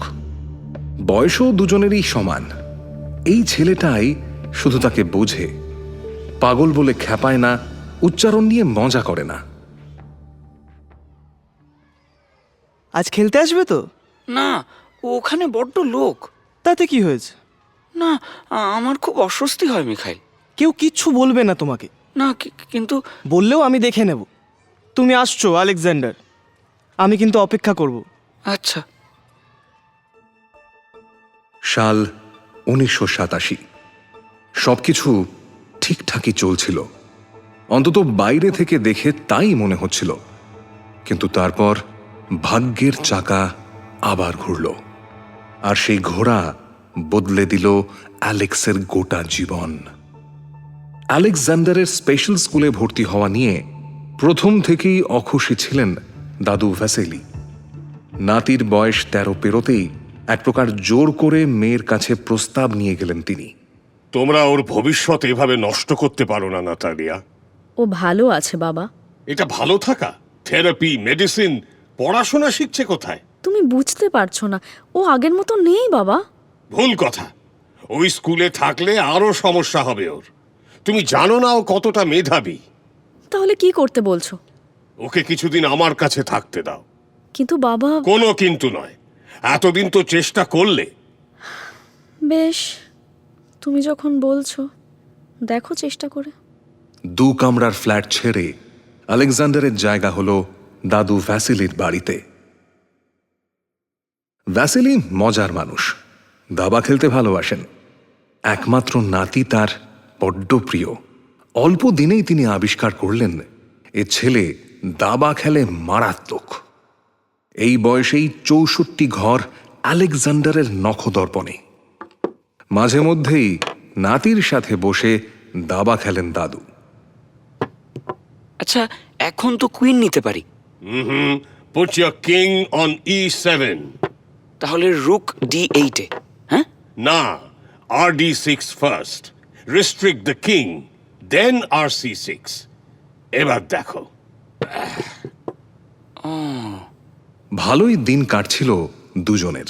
বয়সও দুজনেরই সমান। এই ছেলেটাই শুধু তাকে বোঝে, পাগল বলে খ্যাপায় না, উচ্চারণ নিয়ে মজা করে না। আজ খেলতে আসবে তো? না, ওখানে বড্ড লোক। তাতে কি হয়েছে? না, আমার খুব অস্বস্তি হয় মিখাইল। কেউ কিচ্ছু বলবে না তোমাকে। না, কিন্তু বললেও আমি দেখে নেব। তুমি আসছো আলেকজান্ডার, আমি কিন্তু অপেক্ষা করব। আচ্ছা। সাল 1987। সবকিছু ঠিকঠাকই চলছিল, অন্তত বাইরে থেকে দেখে তাই মনে হচ্ছিল। কিন্তু তারপর ভাগ্যের চাকা আবার ঘুরল, আর সেই ঘোড়া বদলে দিল অ্যালেক্সের গোটা জীবন। আলেকজান্ডারের স্পেশাল স্কুলে ভর্তি হওয়া নিয়ে প্রথম থেকেই অখুশি ছিলেন দাদু ভ্যাসেলি। নাতির বয়স 13 পেরোতেই এক প্রকার জোর করে মেয়ের কাছে প্রস্তাব নিয়ে গেলেন তিনি। তোমরা ওর ভবিষ্যৎ এভাবে নষ্ট করতে পারো না নাতালিয়া। ও ভালো আছে বাবা। এটা ভালো থাকা, থেরাপি, মেডিসিন, পড়াশোনা শিখছে কোথায়? তুমি বুঝতে পারছো না, ও আগের মতো নেই বাবা। ভুল কথা। ওই স্কুলে থাকলে আরো সমস্যা হবে ওর। তুমি জানো না ও কতটা মেধাবী। তাহলে কি করতে বলছো? ওকে কিছুদিন আমার কাছে থাকতে দাও। কিন্তু বাবা। কোনো কিন্তু নয়, এতদিন তো চেষ্টা করলে। বেশ, তুমি যখন বলছো, দেখো চেষ্টা করে। 2 কামরার ফ্ল্যাট ছেড়ে আলেকজান্ডারের জায়গা হলো দাদু ভ্যাসিলির বাড়িতে। ভ্যাসিলি মজার মানুষ, দাবা খেলতে ভালোবাসেন। একমাত্র নাতি তার বড্ড প্রিয়। অল্প দিনেই তিনি আবিষ্কার করলেন এ ছেলে দাবা খেলে মারাত্মক। এই বয়সেই 64 ঘর আলেকজান্ডারের নখদর্পণে। মাঝে মধ্যেই নাতির সাথে বসে দাবা খেলেন দাদু। আচ্ছা, এখন তো কুইন নিতে পারি। Put your king on E7. তাহলে রুক D8 এ। হ্যাঁ, না, RD6 first. Restrict the king, then RC6. এবার দেখো। ভালোই দিন কাটছিল দুজনের।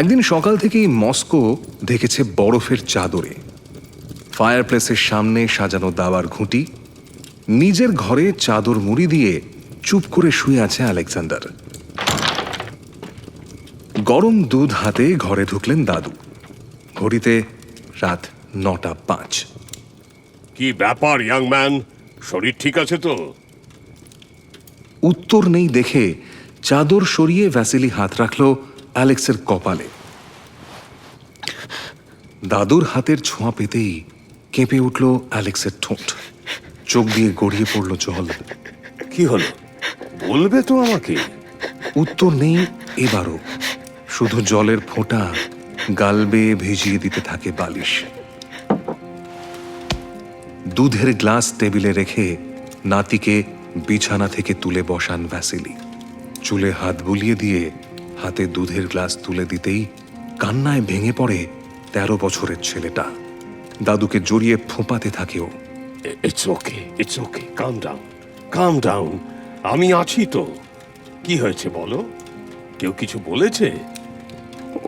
একদিন সকাল থেকেই মস্কো দেখেছে বরফের চাদরে, ফায়ারপ্লেসের সামনে সাজানো দাবার ঘুঁটি, নিজের ঘরে চাদর মুড়ি দিয়ে চুপ করে শুয়ে আছে আলেকজান্ডার। গরম দুধ হাতে ঘরে ঢুকলেন দাদু। ঘড়িতে রাত 9:05। কি ব্যাপার ইয়াং ম্যান, শরীর ঠিক আছে তো? উত্তর নেই দেখে চাদর সরিয়ে ভ্যাসিলি হাত রাখল অ্যালেক্সের কপালে। দাদুর হাতের ছোঁয়া পেতেই কেঁপে উঠল অ্যালেক্সের ঠোঁট, চোখ দিয়ে গড়িয়ে পড়ল জল। কি হলো, বলবে তো আমাকে? উত্তর নেই এবারও, শুধু জলের ফোঁটা গাল বেয়ে ভিজিয়ে দিতে থাকে বালিশ। দুধের গ্লাস টেবিলে রেখে নাতিকে বিছানা থেকে তুলে বসান ভ্যাসিলি। চুলে হাত বুলিয়ে দিয়ে হাতে দুধের গ্লাস তুলে দিতেই কান্নায় ভেঙে পড়ে 13 বছরের ছেলেটা। দাদুকে জড়িয়ে ফোঁপাতে থাকে ও। It's okay, it's okay, calm down, calm down. আমি আছি তো। কি হয়েছে বলো? কেউ কিছু বলেছে?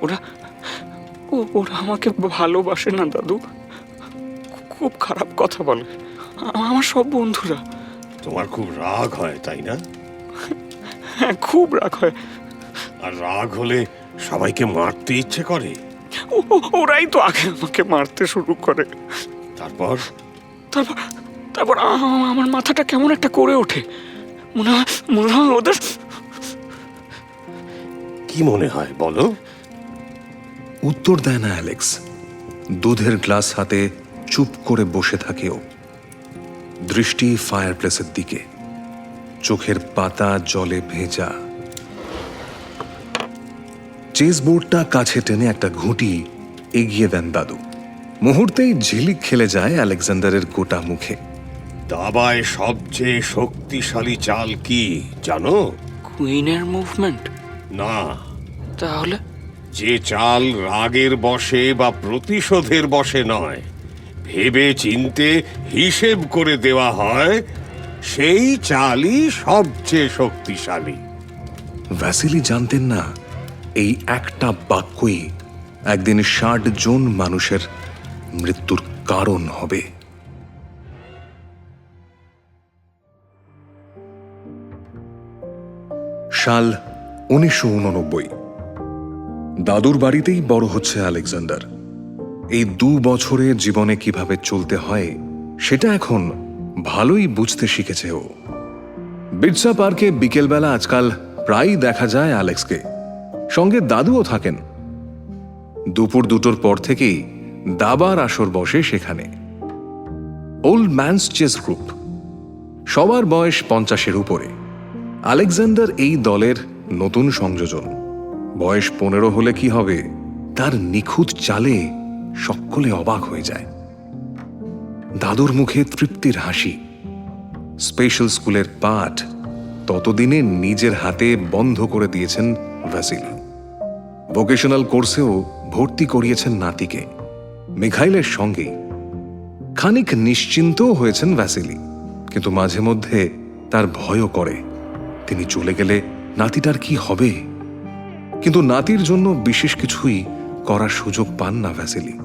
ওরা আমাকে ভালোবাসে না দাদু, খুব খারাপ কথা বলে। আমার সব বন্ধুরা। তোমার খুব রাগ হয় তাই না? হ্যাঁ, খুব রাগ হয়। আর রাগ হলে সবাইকে মারতে ইচ্ছে করে। ওরাই তো আগে আমাকে মারতে শুরু করে। তারপর তারপর তারপর আমার মাথাটা কেমন একটা করে ওঠে। মনে হয় ওদের। কি মনে হয় বলো? উত্তর দেয় না অ্যালেক্স। দুধের গ্লাস হাতে চুপ করে বসে থাকে ও, দৃষ্টি ফায়ারপ্লেসের দিকে, চোখের পাতা জলে ভেজা। চেস বোর্ডটা কাছে টেনে একটা ঘুঁটি এগিয়ে দেন দাদু। মুহূর্তেই ঝিলিক খেলে যায় আলেকজান্ডারের গোটা মুখে। দাবায় সবচেয়ে শক্তিশালী চাল কি জানো? কুইনের মুভমেন্ট। না, তাহলে যে চাল রাগের বশে বা প্রতিশোধের বশে নয়, ভেবে চিনতে হিসেব করে দেওয়া হয়, সেই চালই সবচেয়ে শক্তিশালী। ভ্যাসিলি জানতেন না এই একটা বাক্যই একদিন ৬০ জন মানুষের মৃত্যুর কারণ হবে। সাল ১৯৮৯। দাদুর বাড়িতেই বড় হচ্ছে আলেকজান্ডার। এই ২ বছরে জীবনে কিভাবে চলতে হয় সেটা এখন ভালোই বুঝতে শিখেছে ও। বিটসা পার্কে বিকেলবেলা আজকাল প্রায়ই দেখা যায় অ্যালেক্সকে, সঙ্গে দাদুও থাকেন। দুপুর ২টোর পর থেকেই দাবার আসর বসে সেখানে। ওল্ড ম্যানস চেস গ্রুপ, সবার বয়স ৫০-এর উপরে। আলেকজান্ডার এই দলের নতুন সংযোজন। বয়স ১৫ হলে কি হবে, তার নিখুঁত চালে সকলে অবাক হয়ে যায়। দাদুর মুখে তৃপ্তির হাসি। স্পেশাল স্কুলের পাঠ ততদিনে নিজের হাতে বন্ধ করে দিয়েছেন ভ্যাসিলি। ভোকেশনাল কোর্সেও ভর্তি করিয়েছেন নাতিকে, মিখাইলের সঙ্গেই। খানিক নিশ্চিন্তও হয়েছেন ভ্যাসিলি, কিন্তু মাঝে মধ্যে তার ভয়ও করে তিনি চলে গেলে নাতিটার কি হবে। কিন্তু নাতির জন্য বিশেষ কিছুই করার সুযোগ পান না ভ্যাসিলি।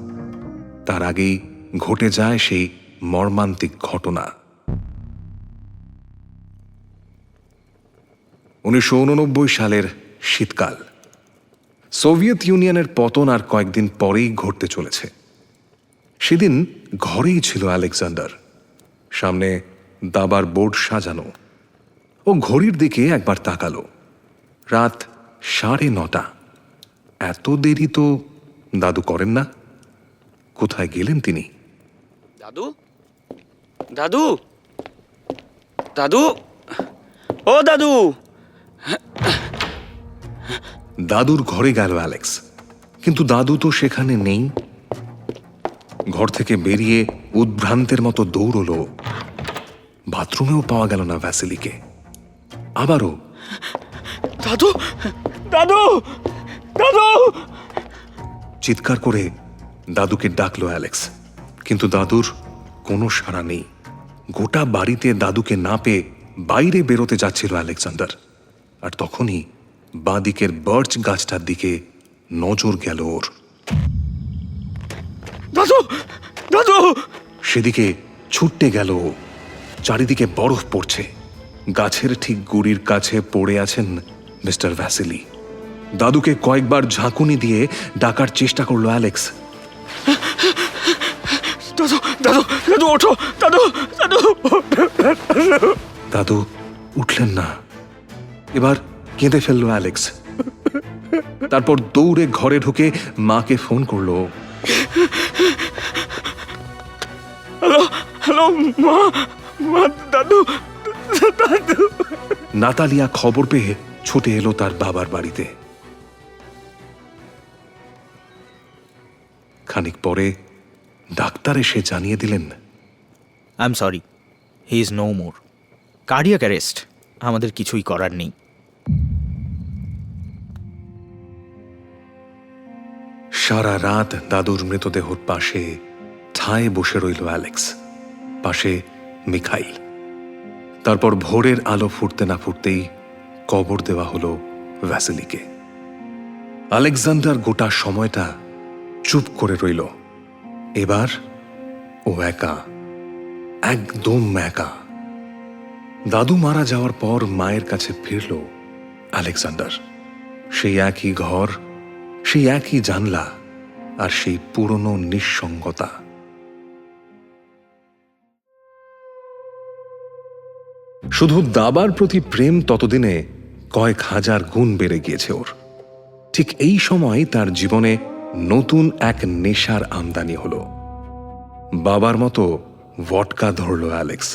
তার আগেই ঘটে যায় সেই মর্মান্তিক ঘটনা। ১৯৮৯ সালের শীতকাল। সোভিয়েত ইউনিয়নের পতন আর কয়েকদিন পরেই ঘটতে চলেছে। সেদিন ঘরেই ছিল আলেকজান্ডার, সামনে দাবার বোর্ড সাজানো। ও ঘড়ির দিকে একবার তাকালো। রাত ৯:৩০। এত দেরি তো দাদু করেন না। কোথায় গেলেন তিনি? দাদু, দাদু, দাদু, ও দাদু। দাদুর ঘরে গেল অ্যালেক্স, কিন্তু দাদু তো সেখানে নেই। ঘর থেকে বেরিয়ে উদ্ভ্রান্তের মতো দৌড়লো। বাথরুমেও পাওয়া গেল না ভ্যাসিলিকে। আবারও দাদু, দাদু, দাদু। চিৎকার করে দাদুকে ডাকলো অ্যালেক্স, কিন্তু দাদুর কোনো সাড়া নেই। গোটা বাড়িতে দাদুকে না পেয়ে বাইরে বেরোতে যাচ্ছিল আলেকজান্ডার। আর তখনই বাঁদিকের বার্চ গাছটার দিকে নজর গেল ওর। দাদু, দাদু। সেদিকে ছুটতে গেল ও। চারিদিকে বরফ পড়ছে। গাছের ঠিক গুড়ির কাছে পড়ে আছেন মিস্টার ভ্যাসিলি। দাদুকে কয়েকবার ঝাঁকুনি দিয়ে ডাকার চেষ্টা করলো অ্যালেক্স। দাদু, দাদু, দাদু ওঠো, দাদু, দাদু। দাদু উঠলেন না। এবার কেঁদে ফেললো অ্যালেক্স। তারপর দৌড়ে ঘরে ঢুকে মাকে ফোন করলো। হ্যালো, হ্যালো মা, মা, দাদু, দাদু। নাতালিয়া খবর পেয়ে ছুটে এলো তার বাবার বাড়িতে। খানিক পরে ডাক্তার এসে জানিয়ে দিলেন, I am sorry, he is no more. Cardiac arrest. আমাদের কিছুই করার নেই। সারা রাত দাদুর মৃতদেহর পাশে ঠায় বসে রইল অ্যালেক্স, পাশে মিখাইল। তারপর ভোরের আলো ফুটতে না ফুটতেই কবর দেওয়া হলো ভ্যাসিলিকে। আলেকজান্ডার গোটা সময়টা চুপ করে রইল। এবার ও একা, একদম একা। দাদু মারা যাওয়ার পর মায়ের কাছে ফিরল আলেকজান্ডার। সেই একই ঘর, সেই একই জানলা, আর সেই পুরনো নিঃসঙ্গতা। শুধু দাবার প্রতি প্রেম ততদিনে কয়েক হাজার গুণ বেড়ে গিয়েছে ওর। ঠিক এই সময় তার জীবনে নতুন এক নেশার আমদানি হলো। বাবার মতো ভডকা ধরল অ্যালেক্স।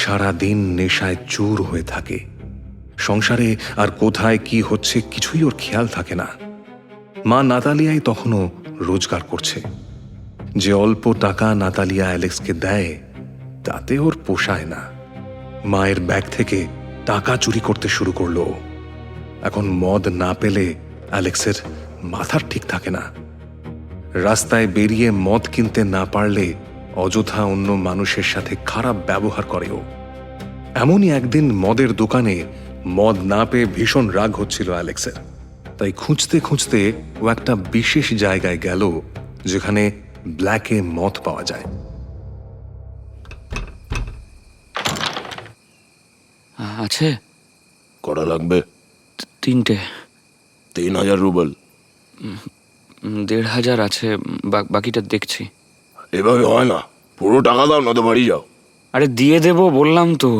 সারাদিন নেশায় চুর হয়ে থাকে। সংসারে আর কোথায় কি হচ্ছে কিছুই ওর খেয়াল থাকে না। মা নাতালিয়াই তখনও রোজগার করছে। যে অল্প টাকা নাতালিয়া অ্যালেক্সকে দেয় তাতে ওর পোষায় না। মায়ের ব্যাগ থেকে টাকা চুরি করতে শুরু করলো। এখন মদ না পেলে অ্যালেক্সের মাথার ঠিক থাকে না। রাস্তায় বেরিয়ে মদ কিনতে না পারলে অযথা অন্য মানুষের সাথে খারাপ ব্যবহার করে ও। এমনই একদিন মদের দোকানে মদ না পেয়ে ভীষণ রাগ হচ্ছিল অ্যালেক্সের। তাই খুঁজতে খুঁজতে ও একটা বিশেষ জায়গায় গেল যেখানে ব্ল্যাকে মদ পাওয়া যায়। আছে কটা লাগবে? 3টে। 3000 রুবেল। 1500 আছে, বাকিটা দেখছি। এভাবে হয় না, পুরো টাকা দাও না তো বাড়ি যাও। আরে দিয়ে দেবো বললাম তো।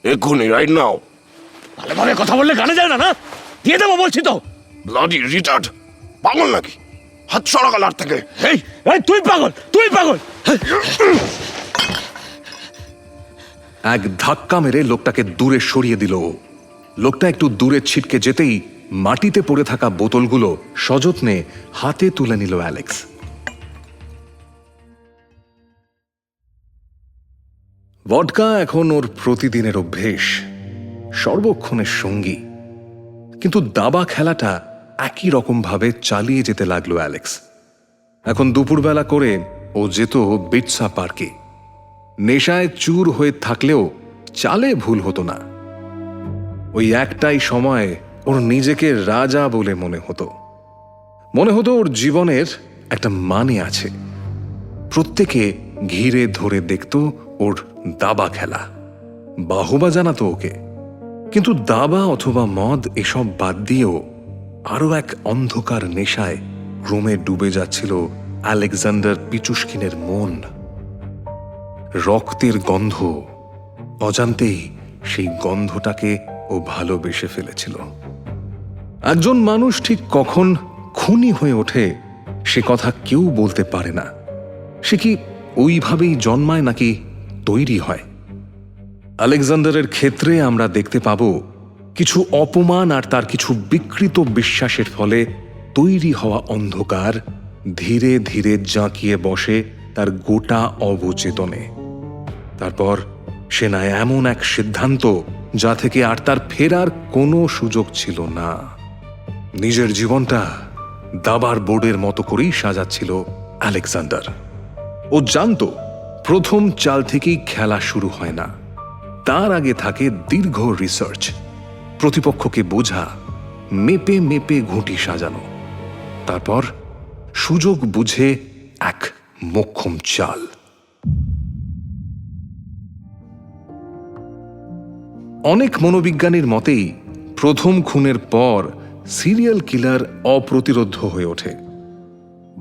এক্ষুনি, রাইট নাও। ভালো ভাবে কথা বললে গানে যায় না, না? দিয়ে দেবো বলছি তো। ব্লাডি রিটার্ড, পাগল নাকি? হাত সরা গেল থেকে। এই তুই পাগল, তুই পাগল। এক ধাক্কা মেরে লোকটাকে দূরে সরিয়ে দিল ও। লোকটা একটু দূরে ছিটকে যেতেই মাটিতে পড়ে থাকা বোতলগুলো সযত্নে হাতে তুলে নিল অ্যালেক্স। ভডকা এখন ওর প্রতিদিনের অভ্যেস, সর্বক্ষণের সঙ্গী। কিন্তু দাবা খেলাটা একই রকম ভাবে চালিয়ে যেতে লাগলো অ্যালেক্স। এখন দুপুরবেলা করে ও যেত বিটসা পার্কে। নেশায় চুর হয়ে থাকলেও চালে ভুল হতো না। ওই একটাই সময় ওর নিজেকে রাজা বলে মনে হতো। মনে হতো ওর জীবনের একটা মানে আছে। প্রত্যেকে ঘিরে ধরে দেখত ওর দাবা খেলা, বাহবা জানাতো ওকে। কিন্তু দাবা অথবা মদ এসব বাদ দিয়েও আরো এক অন্ধকার নেশায় ক্রমে ডুবে যাচ্ছিল আলেকজান্ডার পিচুস্কিনের মন। রক্তের গন্ধ, অজান্তেই সেই গন্ধটাকে ও ভালোবেসে ফেলেছিল। একজন মানুষ ঠিক কখন খুনি হয়ে ওঠে সে কথা কেউ বলতে পারে না। সে কি ওইভাবেই জন্মায় নাকি তৈরি হয়? আলেকজান্ডারের ক্ষেত্রে আমরা দেখতে পাব কিছু অপমান আর তার কিছু বিকৃত বিশ্বাসের ফলে তৈরি হওয়া অন্ধকার ধীরে ধীরে জাঁকিয়ে বসে তার গোটা অবচেতনে। তারপর সে নেয় এমন এক সিদ্ধান্ত যা থেকে আর তার ফেরার কোনো সুযোগ ছিল না। নিজের জীবনটা দাবার বোর্ডের মতো করেই সাজাচ্ছিল আলেকজান্ডার। ও জানতো প্রথম চাল থেকেই খেলা শুরু হয় না, তার আগে থাকে দীর্ঘ রিসার্চ, প্রতিপক্ষকে বোঝা, মেপে মেপে ঘুঁটি সাজানো, তারপর সুযোগ বুঝে এক মোক্ষম চাল। অনেক মনোবিজ্ঞানীর মতেই প্রথম খুনের পর সিরিয়াল কিলার অপ্রতিরোধ্য হয়ে ওঠে।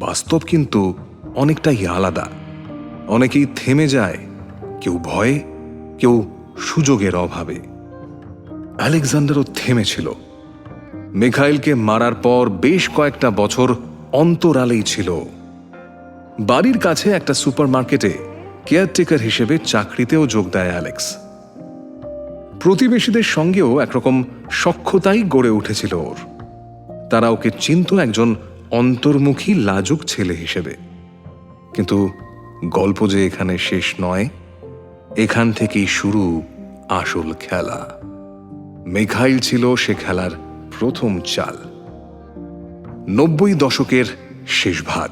বাস্তব কিন্তু অনেকটাই আলাদা। অনেকেই থেমে যায়, কেউ ভয়ে, কেউ সুযোগের অভাবে। আলেকজান্ডারও থেমেছিল। মিখাইলকে মারার পর বেশ কয়েকটা বছর অন্তরালেই ছিল। বাড়ির কাছে একটা সুপারমার্কেটে কেয়ারটেকার হিসেবে চাকরিতেও যোগ দেয় অ্যালেক্স। প্রতিবেশীদের সঙ্গেও একরকম সখ্যতাই গড়ে উঠেছিল ওর। তারা ওকে চিনত একজন অন্তর্মুখী লাজুক ছেলে হিসেবে। কিন্তু গল্প যে এখানে শেষ নয়, এখান থেকেই শুরু আসল খেলা। মিখাইল ছিল সে খেলার প্রথম চাল। 90 দশকের শেষ ভাগ।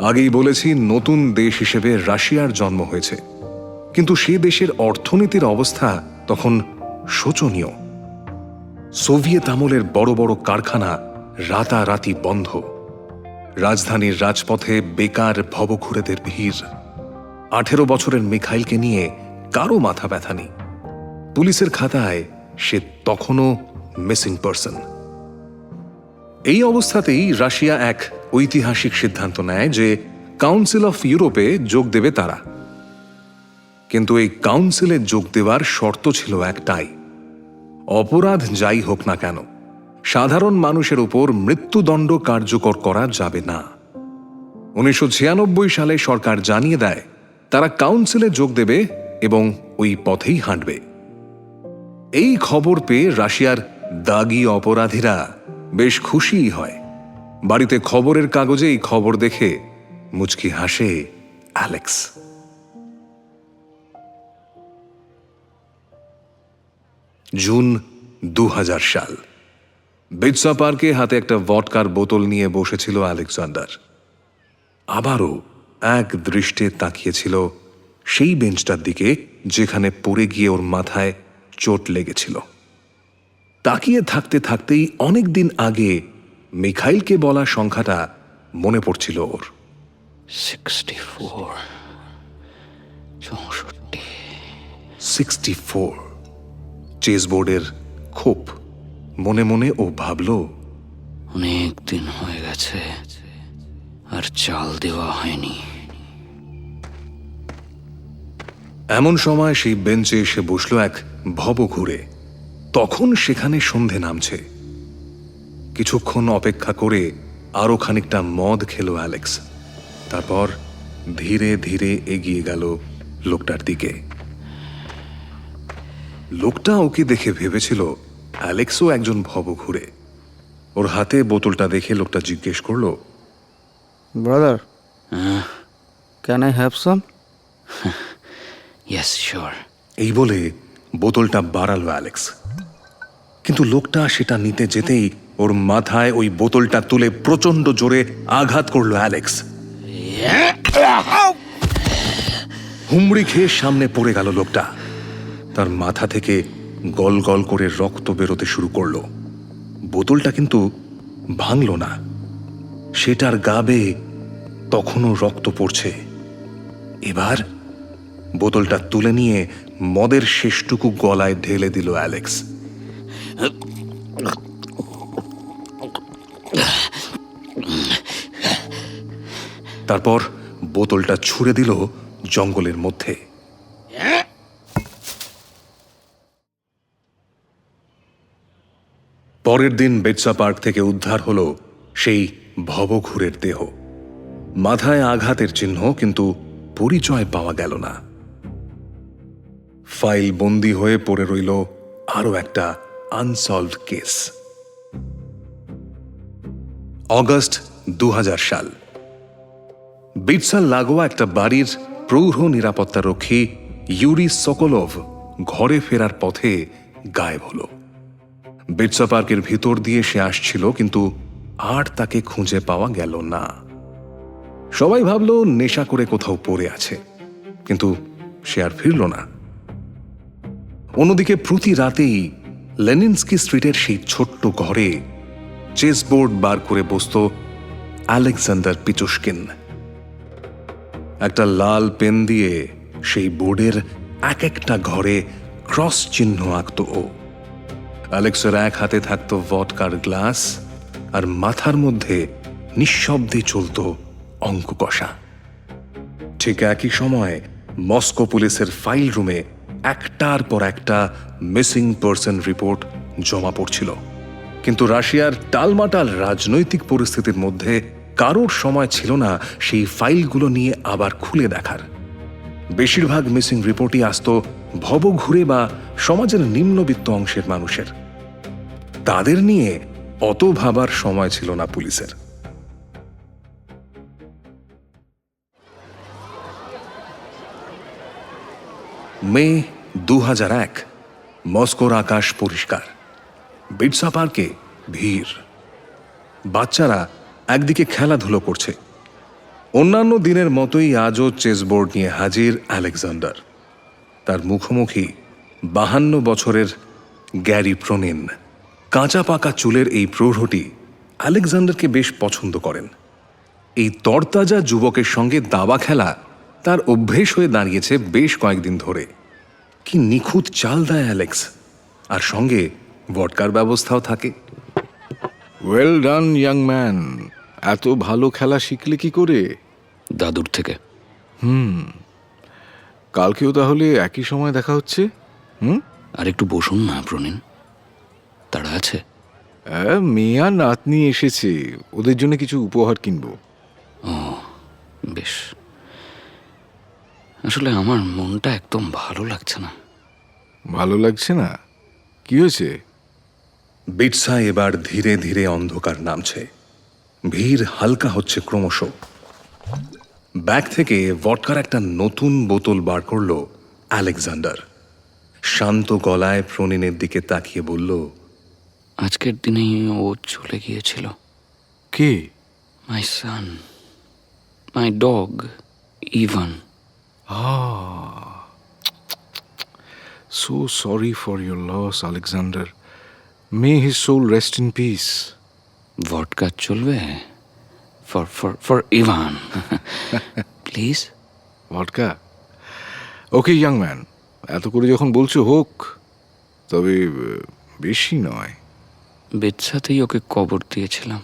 আগেই বলেছি নতুন দেশ হিসেবে রাশিয়ার জন্ম হয়েছে, কিন্তু সে দেশের অর্থনীতির অবস্থা তখন শোচনীয়। সোভিয়েত আমলের বড় বড় কারখানা রাতারাতি বন্ধ। রাজধানীর রাজপথে বেকার ভবঘুরেদের ভিড়। 18 বছরের মিখাইলকে নিয়ে কারো মাথা ব্যথা নেই। পুলিশের খাতায় সে তখনও মিসিং পারসন। এই অবস্থাতেই রাশিয়া এক ঐতিহাসিক সিদ্ধান্ত নেয় যে কাউন্সিল অফ ইউরোপে যোগ দেবে তারা। কিন্তু এই কাউন্সিলে যোগ দেওয়ার শর্ত ছিল একটাই, অপরাধ যাই হোক না কেন সাধারণ মানুষের উপর মৃত্যুদণ্ড কার্যকর করা যাবে না। 1996 সালে সরকার জানিয়ে দেয় তারা কাউন্সিলে যোগ দেবে এবং ওই পথেই হাঁটবে। এই খবর পেয়ে রাশিয়ার দাগী অপরাধীরা বেশ খুশিই হয়। বাড়িতে খবরের কাগজে এই খবর দেখে মুচকি হাসে অ্যালেক্স। জুন 2000 সাল। বিটসা পার্কে হাতে একটা ভডকার বোতল নিয়ে বসেছিল আলেকজান্ডার। আবারও এক দৃষ্টে তাকিয়েছিল সেই বেঞ্চটার দিকে যেখানে পড়ে গিয়ে ওর মাথায় চোট লেগেছিল। তাকিয়ে থাকতে থাকতেই অনেক দিন আগে মিখাইলকে বলা সংখ্যাটা মনে পড়ছিল ওর। 64 64 64 চেসবোর্ডের খোপ। মনে মনে ও ভাবল, অনেক দিন হয়ে গেছে আর চাল দেওয়া হয়নি। এমন সময় সেই বেঞ্চে এসে বসল এক ভব ঘুরে। তখন সেখানে সন্ধে নামছে। কিছুক্ষণ অপেক্ষা করে আরো খানিকটা মদ খেল অ্যালেক্স। তারপর ধীরে ধীরে এগিয়ে গেল লোকটার দিকে। লোকটা ওকে দেখে ভেবেছিল অ্যালেক্সও একজন ভব ঘুরে। ওর হাতে বোতলটা দেখে লোকটা জিজ্ঞেস করলো, brother, can I have some? Yes sure. এই বলে বোতলটা বাড়ালো অ্যালেক্স। কিন্তু লোকটা সেটা নিতে যেতেই ওর মাথায় ওই বোতলটা তুলে প্রচন্ড জোরে আঘাত করলো অ্যালেক্স। হুমড়ি খেয়ে সামনে পড়ে গেল লোকটা। তার মাথা থেকে গল গল করে রক্ত বেরোতে শুরু করলো। বোতলটা কিন্তু ভাঙল না, সেটার গা বেয়ে তখনও রক্ত পড়ছে। এবার বোতলটা তুলে নিয়ে মদের শেষটুকু গলায় ঢেলে দিল অ্যালেক্স। তারপর বোতলটা ছুঁড়ে দিল জঙ্গলের মধ্যে। পরের দিন বেটসা পার্ক থেকে উদ্ধার হলো সেই ভবঘুরের দেহ। মাথায় আঘাতের চিহ্ন, কিন্তু পরিচয় পাওয়া গেল না। ফাইল বন্দী হয়ে পড়ে রইল আরো একটা আনসলভড কেস। অগস্ট 2000 সাল। বিটসার লাগোয়া একটা বাড়ির প্রৌঢ় নিরাপত্তারক্ষী ইউরি সকোলভ ঘরে ফেরার পথে গায়েব হলো। বিটসা পার্কের ভিতর দিয়ে সে আসছিল, কিন্তু আর তাকে খুঁজে পাওয়া গেল না। সবাই ভাবল নেশা করে কোথাও পড়ে আছে, কিন্তু সে আর ফিরল না। অন্যদিকে প্রতি রাতেই লেনিনস্কি স্ট্রিটের সেই ছোট্ট ঘরে চেসবোর্ড বার করে বসত আলেকজান্ডার পিচুশকিন। একটা লাল পেন দিয়ে সেই বোর্ডের এক একটা ঘরে ক্রস চিহ্ন আঁকত ও। অ্যালেক্সের এক হাতে থাকত ভডকার গ্লাস, আর মাথার মধ্যে নিঃশব্দে চলত অঙ্ক কষা। ঠিক একই সময় মস্কো পুলিশের ফাইল রুমে একটার পর একটা মিসিং পারসন রিপোর্ট জমা পড়ছিল। কিন্তু রাশিয়ার টালমাটাল রাজনৈতিক পরিস্থিতির মধ্যে কারোর সময় ছিল না সেই ফাইলগুলো নিয়ে আবার খুলে দেখার। বেশিরভাগ মিসিং রিপোর্টই আসত ভবঘুরে বা সমাজের নিম্নবিত্ত অংশের মানুষের। তাদের নিয়ে অত ভাবার সময় ছিল না পুলিশের। মে 2001। মস্কোর আকাশ পরিষ্কার। বিটসা পার্কে ভিড়। বাচ্চারা একদিকে খেলাধুলো করছে। অন্যান্য দিনের মতোই আজও চেসবোর্ড নিয়ে হাজির আলেকজান্ডার। তার মুখোমুখি 52 বছরের গ্যারি প্রনিন। কাঁচা পাকা চুলের এই প্রৌঢ়টি আলেকজান্ডারকে বেশ পছন্দ করেন। এই তরতাজা যুবকের সঙ্গে দাবা খেলা তার অভ্যেস হয়ে দাঁড়িয়েছে বেশ কয়েকদিন ধরে। কি নিখুঁত চাল দেয় অ্যালেক্স, আর সঙ্গে ভডকার ব্যবস্থাও থাকে। Well done young man. এত ভালো খেলা শিখলে কি করে? দাদুর থেকে। কালকেও তাহলে একই সময় দেখা হচ্ছে? আর একটু বসুন না প্রনিন, তাড়া আছে? মেয়ে আর নাতনি এসেছে, ওদের জন্য কিছু উপহার কিনবো। ও বেশ। আসলে আমার মনটা একদম ভালো লাগছে না। ভালো লাগছে না? কি হয়েছে? বিটসা এবার ধীরে ধীরে অন্ধকার নামছে। ভিড় হালকা হচ্ছে ক্রমশ। ব্যাগ থেকে ভডকার একটা নতুন বোতল বার করল আলেকজান্ডার। শান্ত গলায় প্রনিনের দিকে তাকিয়ে বলল, আজকের দিনেই ও চলে গিয়েছিল। কে? My son, my dog Ivan. So sorry for your loss, Alexander. May his soul rest in peace. Vodka চলবে for for for Ivan please? Vodka? Okay young man, এত করে যখন বলছো হোক, তবে বেশি নয়। বেদসাতেই ওকে কবর দিয়েছিলাম।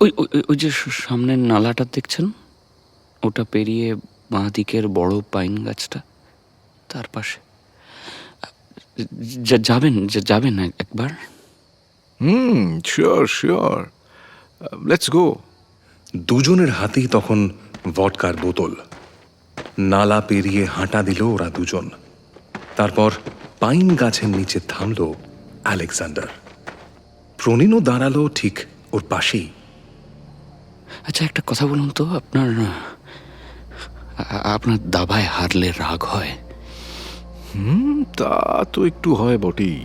ওই ওই ওই যে সামনের নালাটা দেখছেন, ওটা পেরিয়ে বাঁ দিকের বড় পাইন গাছটা, তার পাশে। যাবেন একবার? Sure sure, let's go. দুজনের হাতেই তখন ভডকার বোতল। নালা পেরিয়ে হাঁটা দিল ওরা দুজন। তারপর পাইন গাছের নিচে থামল আলেকজান্ডার। প্রনিনও দাঁড়ালো ঠিক ওর পাশেই। আচ্ছা, একটা কথা বলুন তো, আপনার দাবায় হারলে রাগ হয়? তা তো একটু হয় বটেই।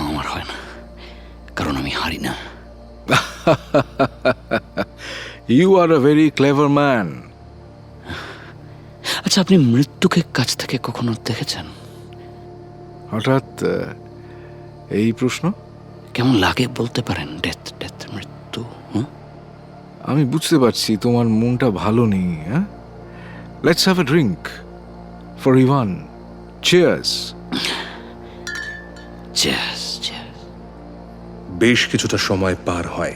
আমার হয় না, কারণ আমি হারি না। You are a very clever man. আচ্ছা, আপনি মৃত্যুকে কাছ থেকে কখনো দেখেছেন? হঠাৎ এই প্রশ্ন? কেমন লাগে বলতে পারেন? ডেথ ডেথ মৃত্যু। আমি বুঝতে পারছি তোমার মনটা ভালো নেই। হ্যাঁ, let's have a drink for Ivan. Cheers. Cheers. বেশ কিছুটা সময় পার হয়।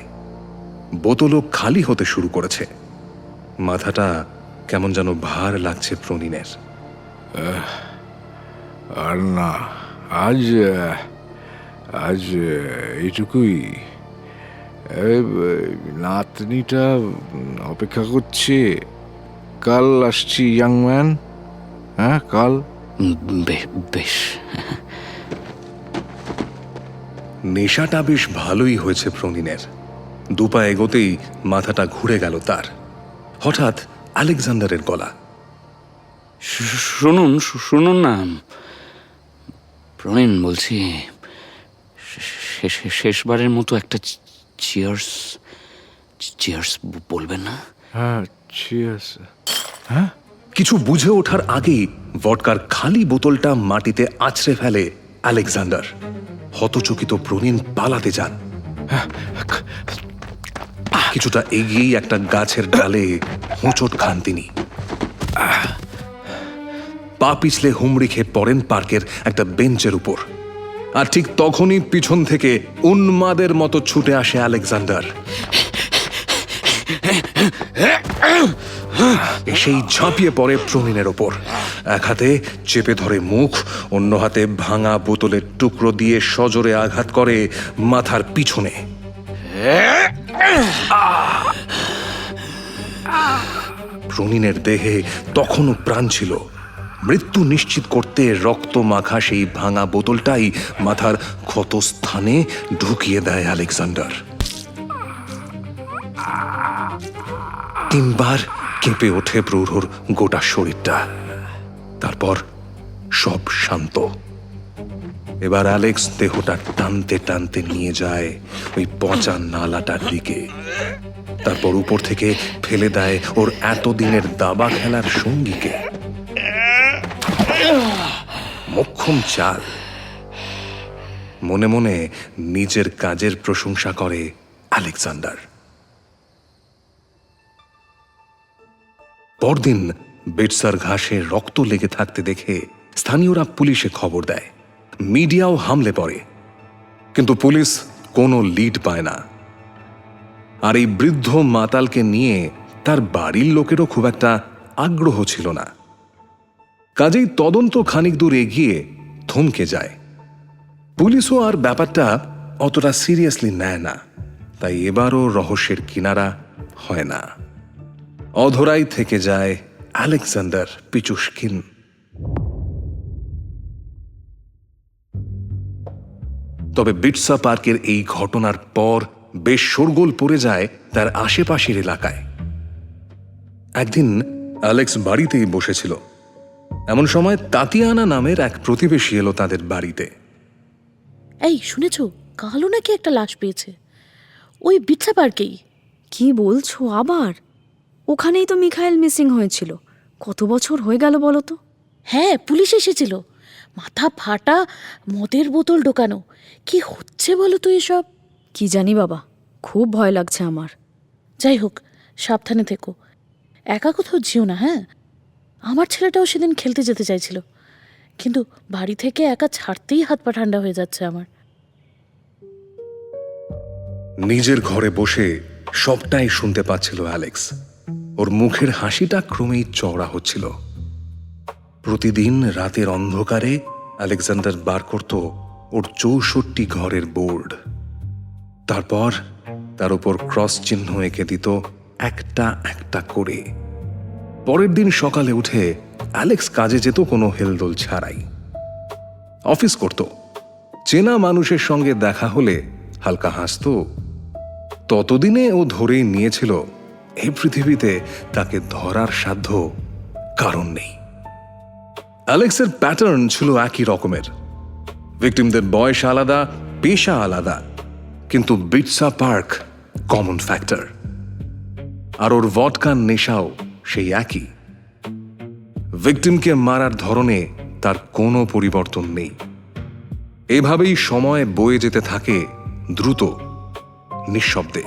বোতলও খালি হতে শুরু করেছে। মাথাটা কেমন যেন ভার লাগছে প্রনিনের। আর না, আজ আজ এইটুকুই। নাতনিটা অপেক্ষা করছে। কাল আসছি ইয়াং ম্যান। হ্যাঁ, কাল। বেশ। নেশাটা বেশ ভালোই হয়েছে প্রনিনের। দুপা এগোতেই মাথাটা ঘুরে গেল তার। হঠাৎ আলেকজান্ডারের গলা। শুনুন না প্রনিন, বলছি শেষবারের মতো একটা চিয়ার্স বলবেন না? হ্যাঁ, চিয়ার্স। হ্যাঁ, কিছু বুঝে ওঠার আগেই ভডকার খালি বোতলটা মাটিতে আছড়ে ফেলে আলেকজান্ডার। হতচকিত প্রনিন পালাতে যান। কিছুটা এগিয়েই একটা গাছের ডালে হোঁচট খান তিনি। পা পিছলে হুমড়ি খেয়ে পড়েন পার্কের একটা বেঞ্চের উপর। আর ঠিক তখনই পিছন থেকে উন্মাদের মতো ছুটে আসে আলেকজান্ডার। এসেই ঝাঁপিয়ে পড়ে প্রনিনের ওপর। এক হাতে চেপে ধরে মুখ, অন্য হাতে ভাঙা বোতলের টুকরো দিয়ে সজোরে আঘাত করে মাথার পিছনে। প্রনিনের দেহে তখনও প্রাণ ছিল। মৃত্যু নিশ্চিত করতে রক্ত মাখা সেই ভাঙা বোতলটাই মাথার ক্ষত স্থানে ঢুকিয়ে দেয় আলেকজান্ডার। তিনবার কেঁপে ওঠে প্রৌঢ়র গোটা শরীরটা। তারপর সব শান্ত। এবার অ্যালেক্স দেহটা টানতে টানতে নিয়ে যায় ওই পচা নালাটার দিকে। তারপর উপর থেকে ফেলে দেয় ওর এতদিনের দাবা খেলার সঙ্গীকে। মোক্ষম চাল। মনে মনে নিজের কাজের প্রশংসা করে আলেকজান্ডার। পরদিন বেটসার ঘাসে রক্ত লেগে থাকতে দেখে স্থানীয়রা পুলিশে খবর দেয়। মিডিয়াও হামলে পড়ে, কিন্তু পুলিশ কোনো লিড পায় না। আর এই বৃদ্ধ মাতালকে নিয়ে তার বাড়ির লোকেরও খুব একটা আগ্রহ ছিল না। কাজেই তদন্ত খানিক দূর এগিয়ে থমকে যায়। পুলিশও আর ব্যাপারটা অতটা সিরিয়াসলি নেয় না। তাই এবারও রহস্যের কিনারা হয় না। অধরাই থেকে যায় আলেকজান্ডার পিচুশকিন। তবে বিটসা পার্কের এই ঘটনার পর বেশ শোরগোল পড়ে যায় তার আশেপাশের এলাকায়। একদিন অ্যালেক্স বাড়িতেই বসেছিল। এমন সময় তাতিয়ানা নামের এক প্রতিবেশী এলো তাদের বাড়িতে। এই শুনেছ, কালও নাকি একটা লাশ পেয়েছে ওই বিটসা পার্কেই। কি বলছো আবার? ওখানেই তো মিখাইল মিসিং হয়েছিল। কত বছর হয়ে গেল বলো তো? হ্যাঁ, পুলিশ এসেছিল। মাথা ফাটা, মদের বোতল ঢোকানো। কি হচ্ছে বলো তো এসব? কি জানি বাবা, খুব ভয় লাগছে আমার। যাই হোক, সাবধানে থেকো। একা কোথাও যেও না, হ্যাঁ? আমার ছেলেটাও সেদিন খেলতে যেতে চাইছিল, কিন্তু বাড়ি থেকে একা ছাড়তেই হাত পা ঠান্ডা হয়ে যাচ্ছে আমার। নিজের ঘরে বসে সবটাই শুনতে পাচ্ছিল অ্যালেক্স। ওর মুখের হাসিটা ক্রমেই চওড়া হচ্ছিল। প্রতিদিন রাতের অন্ধকারে আলেকজান্ডার বার করত ওর 64 ঘরের বোর্ড। তারপর তার উপর ক্রস চিহ্ন এঁকে দিত একটা একটা করে। পরের দিন সকালে উঠে অ্যালেক্স কাজে যেত কোনো হেলদোল ছাড়াই। অফিস করত, চেনা মানুষের সঙ্গে দেখা হলে হালকা হাসত। ততদিনে ও ধরেই নিয়েছিল এই পৃথিবীতে তাকে ধরার সাধ্য কারণ নেই। অ্যালেক্সের প্যাটার্ন ছিল একই রকমের। ভিকটিমদের বয়স আলাদা, পেশা আলাদা, কিন্তু বিটসা পার্ক কমন ফ্যাক্টর। আর ওর ভডকার নেশাও সেই একই। ভিকটিমকে মারার ধরনে তার কোনো পরিবর্তন নেই। এভাবেই সময় বয়ে যেতে থাকে দ্রুত, নিঃশব্দে।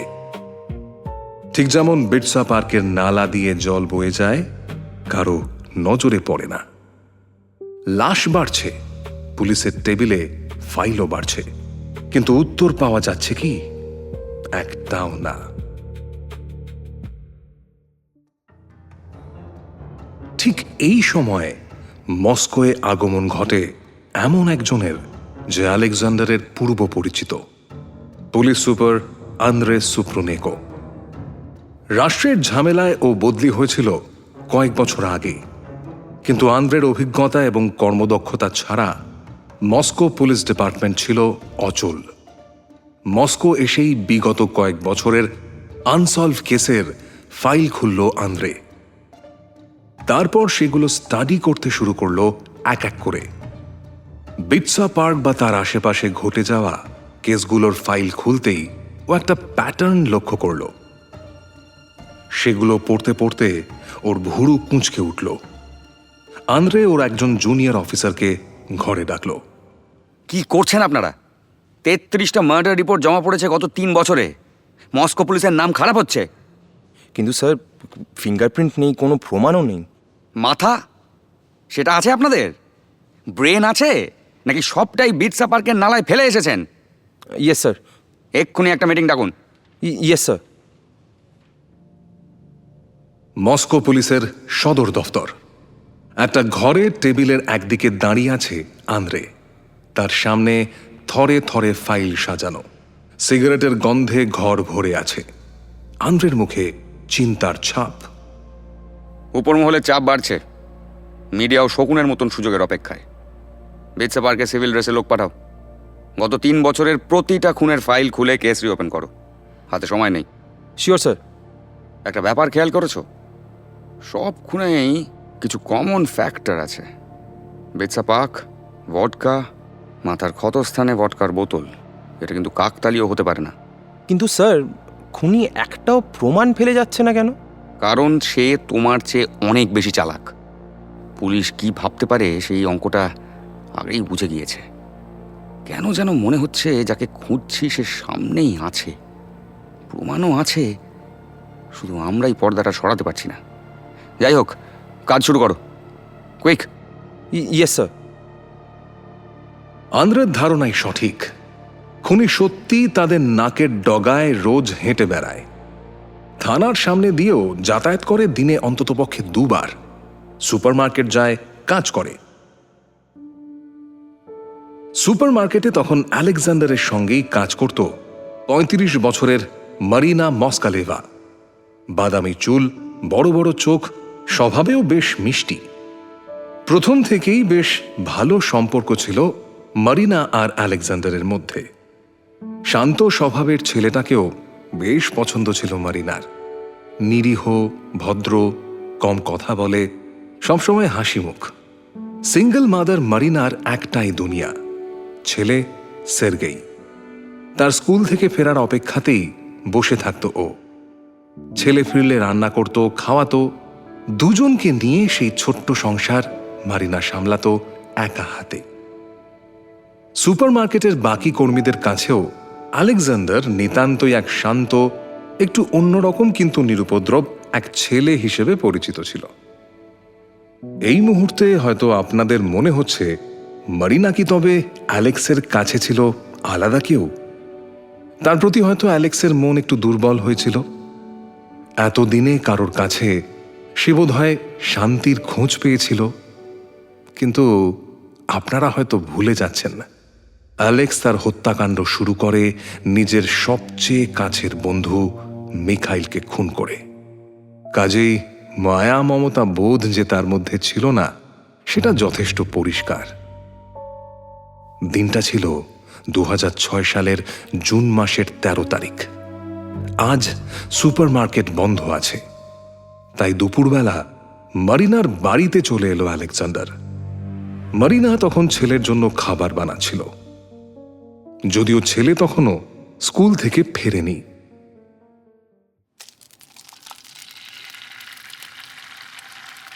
ঠিক যেমন বিটসা পার্কের নালা দিয়ে জল বয়ে যায়, কারো নজরে পড়ে না। লাশ বাড়ছে, পুলিশের টেবিলে ফাইলও বাড়ছে, কিন্তু উত্তর পাওয়া যাচ্ছে কি? একটাও না। ঠিক এই সময়ে মস্কোয় আগমন ঘটে এমন একজনের, যে আলেকজান্ডারের পূর্ব পরিচিত, পুলিশ সুপার আন্দ্রে সুপ্রনেকো। রাষ্ট্রের ঝামেলায় ও বদলি হয়েছিল কয়েক বছর আগে, কিন্তু আন্দ্রের অভিজ্ঞতা এবং কর্মদক্ষতা ছাড়া মস্কো পুলিশ ডিপার্টমেন্ট ছিল অচল। মস্কো এসেই বিগত কয়েক বছরের আনসলভ কেসের ফাইল খুলল আন্দ্রে। তারপর সেগুলো স্টাডি করতে শুরু করলো এক এক করে। বিটসা পার্ক বা তার আশেপাশে ঘটে যাওয়া কেসগুলোর ফাইল খুলতেই ও একটা প্যাটার্ন লক্ষ্য করল। সেগুলো পড়তে পড়তে ওর ভুরু কুঁচকে উঠল। আন্দ্রে ওর একজন জুনিয়র অফিসারকে ঘরে ডাকলো। কি করছেন আপনারা? 33টা মার্ডার রিপোর্ট জমা পড়েছে গত 3 বছরে। মস্কো পুলিশের নাম খারাপ হচ্ছে। কিন্তু স্যার, ফিঙ্গারপ্রিন্ট নেই, কোনো প্রমাণও নেই। মাথা সেটা আছে আপনাদের? ব্রেন আছে নাকি সবটাই বিটসা পার্কের নালায় ফেলে এসেছেন? Yes sir. এক্ষুনি একটা মিটিং ডাকুন। Yes sir. মস্কো পুলিশের সদর দফতর। একটা ঘরের টেবিলের একদিকে দাঁড়িয়ে আছে আন্দ্রে। তার সামনে থরে থরে ফাইল সাজানো, সিগারেটের গন্ধে ঘর ভরে আছে। আন্দ্রের মুখে চিন্তার ছাপ। উপর মহলে চাপ বাড়ছে, মিডিয়াও শকুনের মতন সুযোগের অপেক্ষায়। বিটসা পার্কে সিভিল ড্রেসে লোক পাঠাও। গত 3 বছরের প্রতিটা খুনের ফাইল খুলে কেস রিওপেন করো। হাতে সময় নেই। Sure sir. একটা ব্যাপার খেয়াল করেছো? সব খুনেই কিছু কমন ফ্যাক্টর আছে। বিটসা পার্ক, ভডকা, মাথার ক্ষতস্থানে ভডকার বোতল। এটা কিন্তু কাকতালীয় হতে পারে না। কিন্তু স্যার, খুনি একটাও প্রমাণ ফেলে যাচ্ছে না কেন? কারণ সে তোমার চেয়ে অনেক বেশি চালাক। পুলিশ কি ভাবতে পারে সেই অঙ্কটা আগেই বুঝে গিয়েছে। কেন যেন মনে হচ্ছে যাকে খুঁজছি সে সামনেই আছে, প্রমাণও আছে, শুধু আমরাই পর্দাটা সরাতে পারছি না। যাই হোক, কাজ শুরু করো, কুইক। Yes sir. আন্দ্রের ধারণাই সঠিক। খুনি সত্যি তাদের নাকের ডগায় রোজ হেঁটে বেড়ায়। থানার সামনে দিয়েও যাতায়াত করে দিনে অন্ততপক্ষে 2 বার। সুপারমার্কেট যায়, কাজ করে। সুপারমার্কেটে তখন আলেকজান্ডারের সঙ্গেই কাজ করত 35 বছরের মারিনা মস্কালেভা। বাদামি চুল, বড় বড় চোখ, স্বভাবেও বেশ মিষ্টি। প্রথম থেকেই বেশ ভালো সম্পর্ক ছিল মারিনা আর আলেকজান্ডারের মধ্যে। শান্ত স্বভাবের ছেলেটাকেও বেশ পছন্দ ছিল মারিনার। নিরীহ, ভদ্র, কম কথা বলে, সবসময় হাসি মুখ। সিঙ্গল মাদার মারিনার একটাই দুনিয়া, ছেলে সের্গেই। তার স্কুল থেকে ফেরার অপেক্ষাতেই বসে থাকত ও। ছেলে ফিরলে রান্না করত, খাওয়াতো। দুজনকে নিয়ে সেই ছোট্ট সংসার মারিনা সামলাতো একা হাতে। সুপারমার্কেটের বাকি কর্মীদের কাছেও আলেকজান্ডার নিতান্তই এক শান্ত, একটু অন্যরকম কিন্তু নিরুপদ্রব এক ছেলে হিসেবে পরিচিত ছিল। এই মুহূর্তে হয়তো আপনাদের মনে হচ্ছে মারিনা কি তবে অ্যালেক্সের কাছে ছিল আলাদা কেউ? তার প্রতি হয়তো অ্যালেক্সের মন একটু দুর্বল হয়েছিল। এতদিনে কারোর কাছে সে বোধহয় শান্তির খোঁজ পেয়েছিল। কিন্তু আপনারা হয়তো ভুলে যাচ্ছেন না, অ্যালেক্স তার হত্যাকাণ্ড শুরু করে নিজের সবচেয়ে কাছের বন্ধু মিখাইলকে খুন করে। কাজেই মায়া মমতা বোধ যে তার মধ্যে ছিল না, সেটা যথেষ্ট পরিষ্কার। দিনটা ছিল 2006 সালের জুন মাসের 13 তারিখ। আজ সুপারমার্কেট বন্ধ আছে, তাই দুপুরবেলা মারিনার বাড়িতে চলে এলো আলেকজান্ডার। মারিনা তখন ছেলের জন্য খাবার বানাচ্ছিল, যদিও ছেলে তখনও স্কুল থেকে ফেরেনি।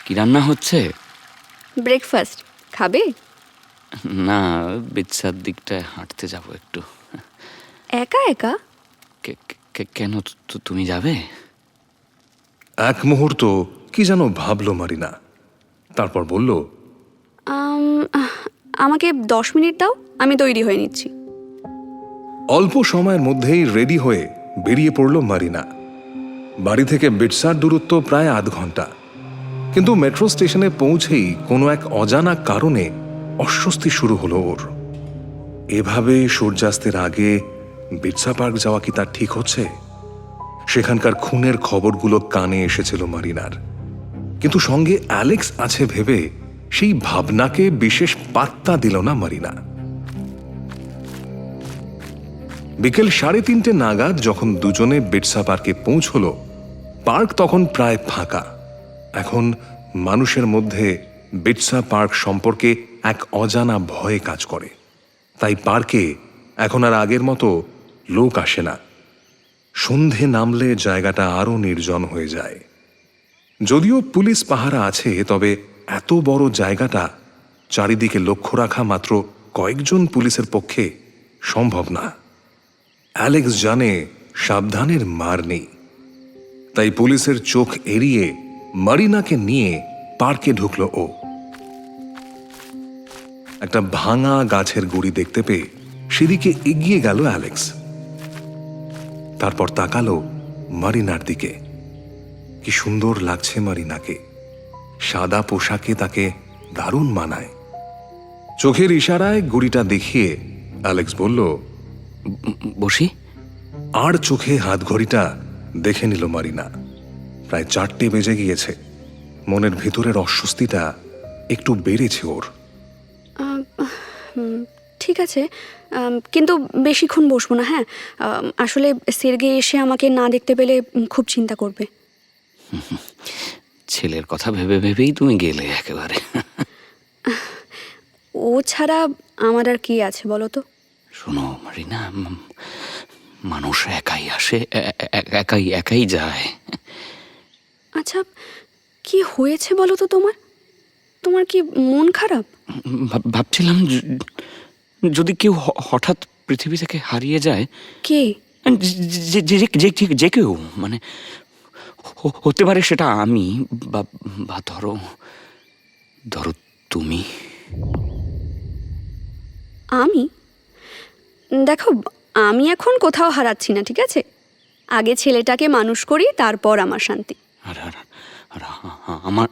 কি রান্না হচ্ছে? ব্রেকফাস্ট খাবে? না, বিচ্ছার দিকটায় হাঁটতে যাব একটু। একা একা? কেন, তুমি যাবে? এক মুহূর্ত কি যেন ভাবলো মারিনা, তারপর বলল, আমাকে 10 মিনিট দাও, আমি তৈরি হয়ে নিচ্ছি। অল্প সময়ের মধ্যেই রেডি হয়ে বেরিয়ে পড়ল মারিনা। বাড়ি থেকে বিটসার দূরত্ব প্রায় আধ ঘন্টা, কিন্তু মেট্রো স্টেশনে পৌঁছেই কোনো এক অজানা কারণে অস্বস্তি শুরু হলো ওর। এভাবে সূর্যাস্তের আগে বিটসা পার্ক যাওয়া কি তার ঠিক হচ্ছে? সেখানকার খুনের খবরগুলো কানে এসেছিল মারিনার, কিন্তু সঙ্গে অ্যালেক্স আছে ভেবে সেই ভাবনাকে বিশেষ পাত্তা দিল না মারিনা। বিকেল 3:30 নাগাদ যখন দুজনে বিটসা পার্কে পৌঁছল, পার্ক তখন প্রায় ফাঁকা। এখন মানুষের মধ্যে বিটসা পার্ক সম্পর্কে এক অজানা ভয় কাজ করে, তাই পার্কে এখন আর আগের মতো লোক আসে না। সন্ধে নামলে জায়গাটা আরো নির্জন হয়ে যায়। যদিও পুলিশ পাহারা আছে, তবে এত বড় জায়গাটা চারিদিকে লক্ষ্য রাখা মাত্র কয়েকজন পুলিশের পক্ষে সম্ভব না। অ্যালেক্স জানে সাবধানের মার নেই, তাই পুলিশের চোখ এড়িয়ে মারিনাকে নিয়ে পার্কে ঢুকল ও। একটা ভাঙা গাছের গুড়ি দেখতে পেয়ে সেদিকে এগিয়ে গেল অ্যালেক্স। তারপর তাকালো মারিনার দিকে। কি সুন্দর লাগছে মারিনাকে, সাদা পোশাকে তাকে দারুণ মানায়। চোখের ইশারায় গুড়িটা দেখিয়ে অ্যালেক্স বলল, বসি? আর চোখে হাতঘড়িটা দেখে নিল মারিনা। প্রায় 4টে বেজে গিয়েছে। মনের ভিতরের অস্বস্তিটা একটু বেড়েছে ওর। ঠিক আছে, কিন্তু বেশিক্ষণ বসবো না। হ্যাঁ, আসলে সের্গে এসে আমাকে না দেখতে পেলে খুব চিন্তা করবে। ছেলের কথা ভেবে ভেবেই তুমি গেলে একেবারে। ও ছাড়া আমার আর কি আছে বলো তো? শোনো মারিনা, মানুষ একাই আসে, একাই যায়। আচ্ছা, কি হয়েছে বলো তো? তোমার কি মন খারাপ? ভাবছিলাম যদি কেউ হঠাৎ পৃথিবী থেকে হারিয়ে যায়। কে? যে কেউ, মানে হতে পারে সেটা আমি, বা ধরো তুমি। আমি? দেখো, আমি এখন কোথাও হারাচ্ছি না, ঠিক আছে? আগে ছেলেটাকে মানুষ করি, তারপর আমার শান্তি। আর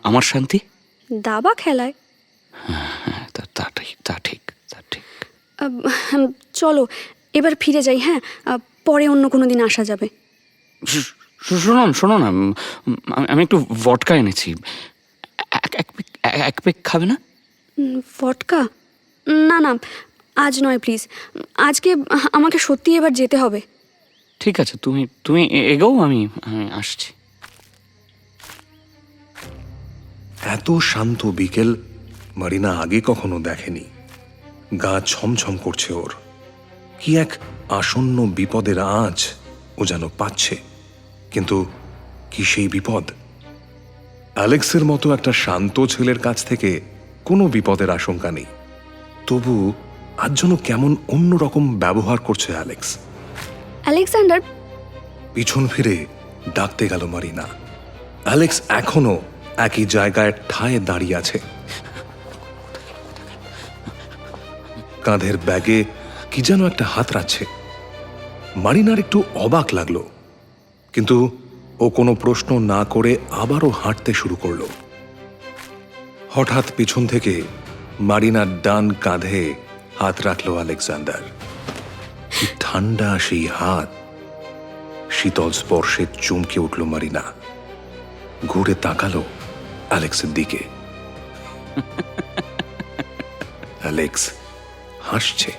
আমার শান্তি দাবা খেলায়। তা ঠিক। চলো এবার ফিরে যাই। হ্যাঁ, পরে অন্য কোনো দিন আসা যাবে। শোনো না, আমি একটু ভডকা এনেছি, এক পেক খাবে না? ভডকা? না, আজ নয় প্লিজ। আজকে আমাকে সত্যি এবার যেতে হবে। ঠিক আছে, তুমি এগোও, আমি আসছি। এত শান্ত বিকেল মারিনা আগে কখনো দেখেনি। গা ছমছম করছে ওর। কি এক আসন্ন বিপদের আঁচ ও যেন পাচ্ছে, কিন্তু কি সেই বিপদ? অ্যালেক্সের মতো একটা শান্ত ছেলের কাছ থেকে কোনো বিপদের আশঙ্কা নেই, তবু আজ যেন কেমন অন্যরকম ব্যবহার করছে অ্যালেক্স। আলেকজান্ডার, পিছন ফিরে ডাকতে গেল মারিনা। অ্যালেক্স এখনো একই জায়গায় ঠায় দাঁড়িয়ে আছে। কাঁধের ব্যাগে কি যেন একটা হাত রাখছে। মারিনার একটু অবাক লাগলো, কিন্তু ও কোনো প্রশ্ন না করে আবারও হাঁটতে শুরু করলো। হঠাৎ পিছন থেকে মারিনার ডান কাঁধে হাত রাখলো আলেকজান্ডার। কি ঠান্ডা সেই হাত! শীতল স্পর্শে চমকে উঠল মারিনা। ঘুরে তাকালো অ্যালেক্সের দিকে। অ্যালেক্স হাসছে।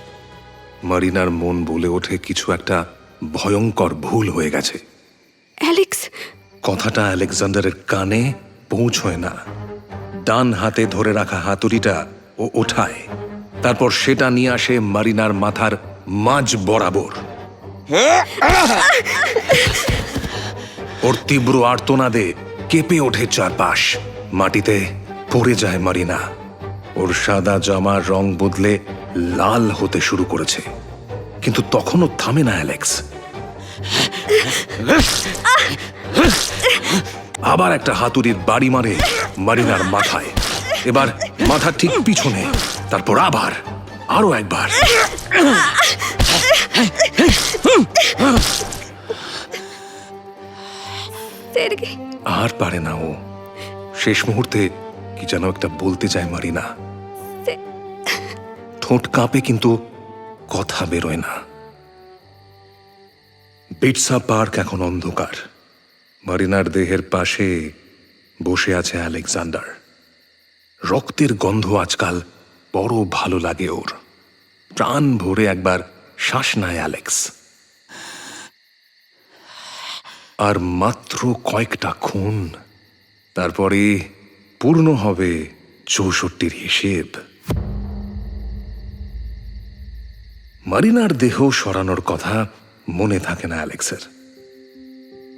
মারিনার মন বলে ওঠে কিছু একটা ভয়ঙ্কর ভুল হয়ে গেছে। অ্যালেক্স, কথাটা আলেকজান্ডারের কানে পৌঁছয় না। ডান হাতে ধরে রাখা হাতুড়িটা ও ওঠায়, তারপর সেটা নিয়ে আসে মারিনার মাথার মাঝ বরাবর। ওর তীব্র আর্তনাদে কেঁপে ওঠে চারপাশ। মাটিতে পড়ে যায় মারিনা। ওর সাদা জামার রং বদলে লাল হতে শুরু করেছে, কিন্তু তখনও থামে না অ্যালেক্স। আবার একটা হাতুড়ির বাড়ি মারে মারিনার মাথায়। এবার মাথা ঠিক পিছনে, তারপর আবার আরো একবার। সের্গেই, আর পারে না ও। শেষ মুহূর্তে কি যেন একটা বলতে চায় মারিনা। ঠোঁট কাঁপে, কিন্তু কথা বেরোয় না। বিটসা পার্ক এখন অন্ধকার। মারিনার দেহের পাশে বসে আছে আলেকজান্ডার। রক্তের গন্ধ আজকাল বড় ভালো লাগে ওর। প্রাণ ভরে একবার শ্বাস নেয় অ্যালেক্স। আর মাত্র কয়েকটা খুন, তারপরে পূর্ণ হবে 64 হিসেব। মারিনার দেহ সরানোর কথা মনে থাকে না অ্যালেক্সের,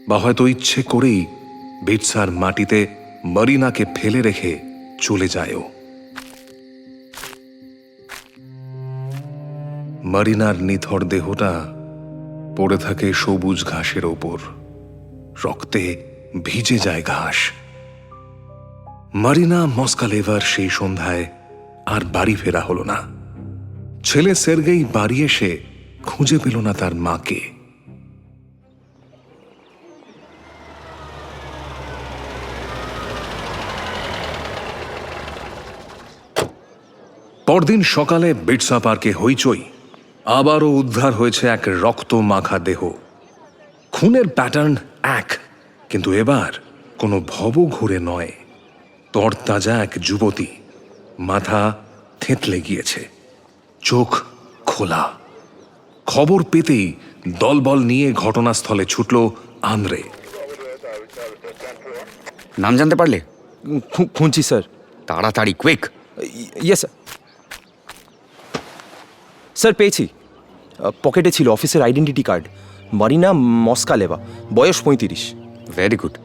বা হয়তো ইচ্ছে করেই বিটসার মাটিতে মারিনাকে ফেলে রেখে চলে যায় ও। মারিনার নিথর দেহটা পড়ে থাকে সবুজ ঘাসের ওপর। রক্তে ভিজে যায় ঘাস। মারিনা মস্কালেভার সেই সন্ধ্যায় আর বাড়ি ফেরা হলো না। ছেলে সের্গেই বাড়ি এসে খুঁজে পেল না তার মাকে। পরদিন সকালে বিটসা পার্কে হইচই। আবারও উদ্ধার হয়েছে এক রক্ত মাখা দেহ। খুনের প্যাটার্ন এক, কিন্তু এবার কোনো ভব ঘুরে নয়। তরতাজা এক যুবতী, মাথা থেঁতলে গিয়েছে, চোখ খোলা। খবর পেতেই দলবল নিয়ে ঘটনাস্থলে ছুটল আন্দ্রে। নাম জানতে পারলে? খুঁজছি স্যার। তাড়াতাড়ি, কুইক। Yes sir. স্যার পেয়েছি। পকেটে ছিল অফিসের আইডেন্টিটি কার্ড। মারিনা মস্কালেভা, বয়স 35। Very good.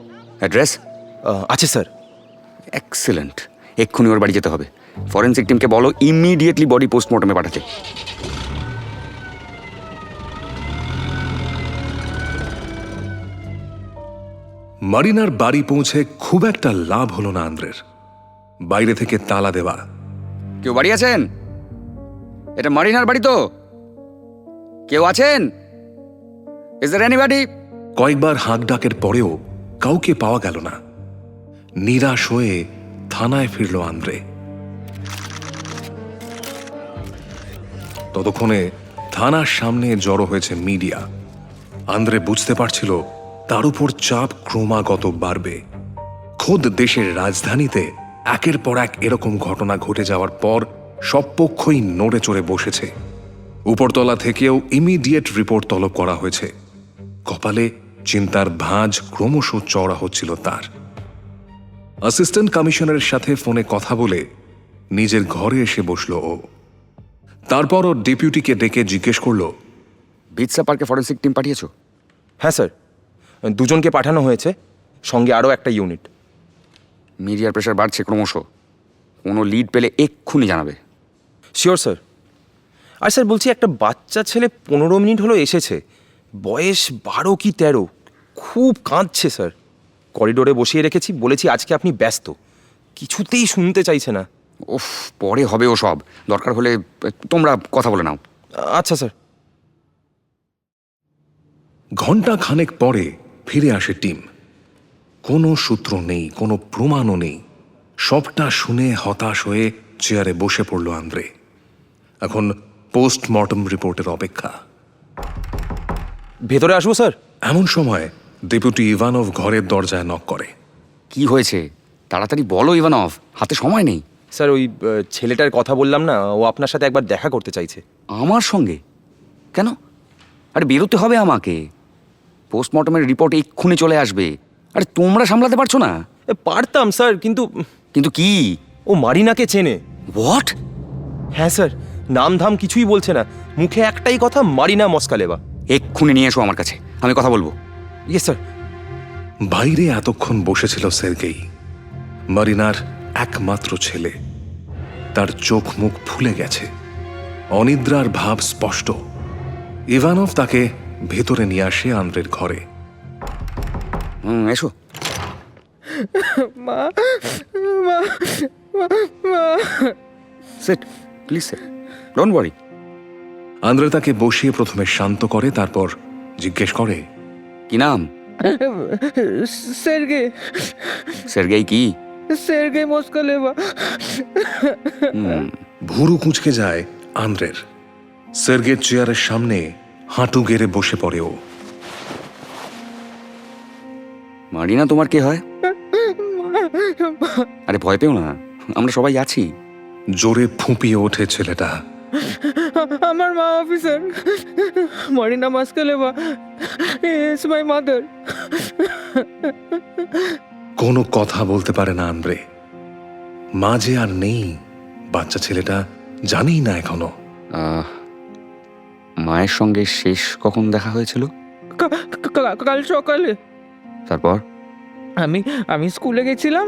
অ্যাড্রেস? আছে স্যার। এক্সেলেন্ট। এক্ষুনি ওর বাড়ি যেতে হবে। ফরেন্সিক টিমকে বলো ইমিডিয়েটলি বডি পোস্টমর্টমে পাঠাতে। মারিনার বাড়ি পৌঁছে খুব একটা লাভ হলো না আন্দ্রের। বাইরে থেকে তালা দেওয়া। কেউ বাড়ি আছেন? এটা মারিনার বাড়ি তো? কেউ আছেন? Is there anybody? কয়েকবার হাঁক ডাকের পরেও কাউকে পাওয়া গেল না। নিরাশ হয়ে থানায় ফিরল আন্দ্রে। ততক্ষণে থানার সামনে জড়ো হয়েছে মিডিয়া। আন্দ্রে বুঝতে পারছিল তার উপর চাপ ক্রমাগত বাড়বে। খোদ দেশের রাজধানীতে একের পর এক এরকম ঘটনা ঘটে যাওয়ার পর সব পক্ষই নড়ে চড়ে বসেছে। উপরতলা থেকেও ইমিডিয়েট রিপোর্ট তলব করা হয়েছে। কপালে চিন্তার ভাঁজ ক্রমশ চড়া হচ্ছিল তার। অ্যাসিস্ট্যান্ট কমিশনারের সাথে ফোনে কথা বলে নিজের ঘরে এসে বসল ও। তারপর ও ডেপুটিকে ডেকে জিজ্ঞেস করল, বিটসা পার্কে ফরেন্সিক টিম পাঠিয়েছো? হ্যাঁ স্যার, দুজনকে পাঠানো হয়েছে। সঙ্গে আরও একটা ইউনিট। মিডিয়ার প্রেশার বাড়ছে ক্রমশ, কোনো লিড পেলে এক্ষুনি জানাবে। Sure sir. আর স্যার বলছি, একটা বাচ্চা ছেলে 15 মিনিট হলো এসেছে, বয়স 12 কি 13, খুব কাঁদছে স্যার। করিডোরে বসিয়ে রেখেছি, বলেছি আজকে আপনি ব্যস্ত, কিছুতেই শুনতে চাইছে না। ওফ, পরে হবে ও সব, দরকার হলে তোমরা কথা বলে নাও। আচ্ছা স্যার। ঘন্টা খানেক পরে ফিরে আসে টিম। কোনো সূত্র নেই, কোনো প্রমাণও নেই। সবটা শুনে হতাশ হয়ে চেয়ারে বসে পড়ল আন্দ্রে। এখন পোস্টমর্টম রিপোর্টের অপেক্ষা। ভেতরে আসবো স্যার? এমন সময় ডেপুটি ইভানভ ঘরের দরজায় নক করে। কি হয়েছে তাড়াতাড়ি বলো ইভানভ, হাতে সময় নেই। স্যার, ওই ছেলেটার কথা বললাম না, ও আপনার সাথে একবার দেখা করতে চাইছে। আমার সঙ্গে? কেন? আরে বেরোতে হবে আমাকে, পোস্টমর্টমের রিপোর্ট এক্ষুনি চলে আসবে। আরে তোমরা সামলাতে পারছো না? পারতাম স্যার, কিন্তু কিন্তু কি? ও মারিনাকে চেনে। হোয়াট? হ্যাঁ স্যার, নাম ধাম কিছুই বলছে না, মুখে একটাই কথা, মারিনা মস্কালেভা। এক্ষুনি নিয়ে এসো আমার কাছে, আমি কথা বলবো। Yes sir. বাইরে এতক্ষণ বসেছিল সের্গেই, মারিনার একমাত্র ছেলে। তার চোখ মুখ ফুলে গেছে, অনিদ্রার ভাব স্পষ্ট। ইভানভ তাকে ভেতরে নিয়ে আসে আন্দ্রের ঘরে। এসো। Sit please, sit, don't worry. Andre তাকে বসিয়ে প্রথমে শান্ত করে, তারপর জিজ্ঞেস করে, কি নাম? সের্গে। সের্গেই কি? সের্গে মস্কালেভা। ভুরু কুঁচকে যায় আন্দ্রের। সের্গের চেয়ারের সামনে হাঁটু গেড়ে বসে পড়ে ও। মারিনা তোমার কে হয়? আরে ভয় পেও না, আমরা সবাই আছি। জোরে ফুঁপিয়ে ওঠে ছেলেটা। আমার মা officer, Marina Moskaleva is my mother. কোনো কথা বলতে পারে না আন্দ্রে। মা যে আর নেই বাচ্চা ছেলেটা জানেই না এখনো। মায়ের সঙ্গে শেষ কখন দেখা হয়েছিল? কাল সকালে। তারপর? আমি স্কুলে গেছিলাম,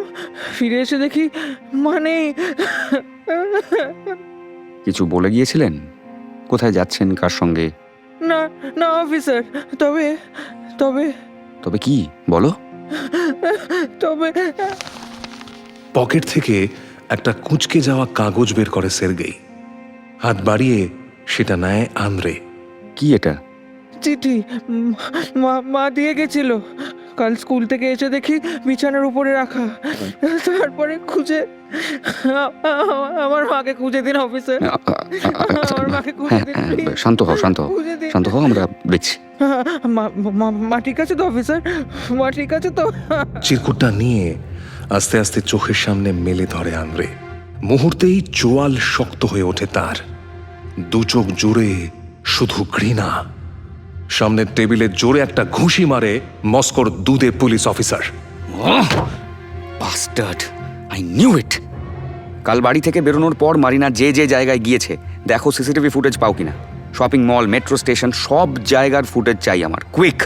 ফিরে এসে দেখি মানে। কিছু বলে গিয়েছিলেন? কোথায় যাচ্ছেন, কার সঙ্গে? না না অফিসার, তবে তবে তবে কি বলো? তবে পকেট থেকে একটা কুঁচকে যাওয়া কাগজ বের করে সের্গেই। হাত বাড়িয়ে সেটা নেয় আন্দ্রে। কি এটা? চিঠি মা দিয়ে গেছিল। কাল স্কুল থেকে এসে দেখি বিছানার উপরে রাখা। তারপরে খুঁজে আমার মাকে খুঁজে দিন অফিসার, আমার মাকে খুঁজে দিন। শান্ত হও, শান্ত হও, শান্ত হও, আমরা দেখছি। মা ঠিক আছে তো অফিসার? মা ঠিক আছে তো? চিরকুটটা নিয়ে আস্তে আস্তে চোখের সামনে মেলে ধরে আন্দ্রে। মুহূর্তেই চোয়াল শক্ত হয়ে ওঠে তার, দু চোখ জুড়ে শুধু ঘৃণা। সামনের টেবিলে জোরে একটা ঘুষি মারে মস্কোর দুধে police officer. Bastard, I knew it. কাল বাড়ি থেকে বেরোনোর পর মারিনা যে যে জায়গায় গিয়েছে দেখো, সিসিটিভি ফুটেজ পাও কিনা। শপিং মল, মেট্রো স্টেশন, সব জায়গার ফুটেজ চাই আমার, quick.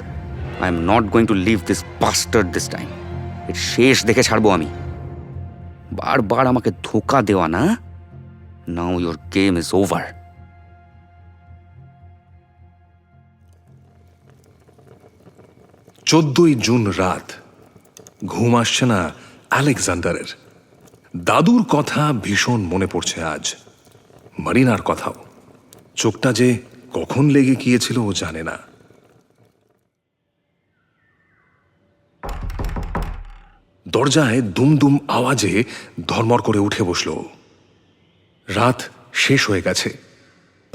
I am not going to leave this bastard this time. এর শেষ দেখে ছাড়বো আমি। বারবার আমাকে ধোকা দেওয়া না। Now your game is over. 14 June রাত। ঘুম আসছে না আলেকজান্ডারের। দাদুর কথা ভীষণ মনে পড়ছে আজ, মারিনার কথাও। চোখটা যে কখন লেগে গিয়েছিল ও জানে না। দরজায় দুমদুম আওয়াজে ধর্মর করে উঠে বসল। রাত শেষ হয়ে গেছে।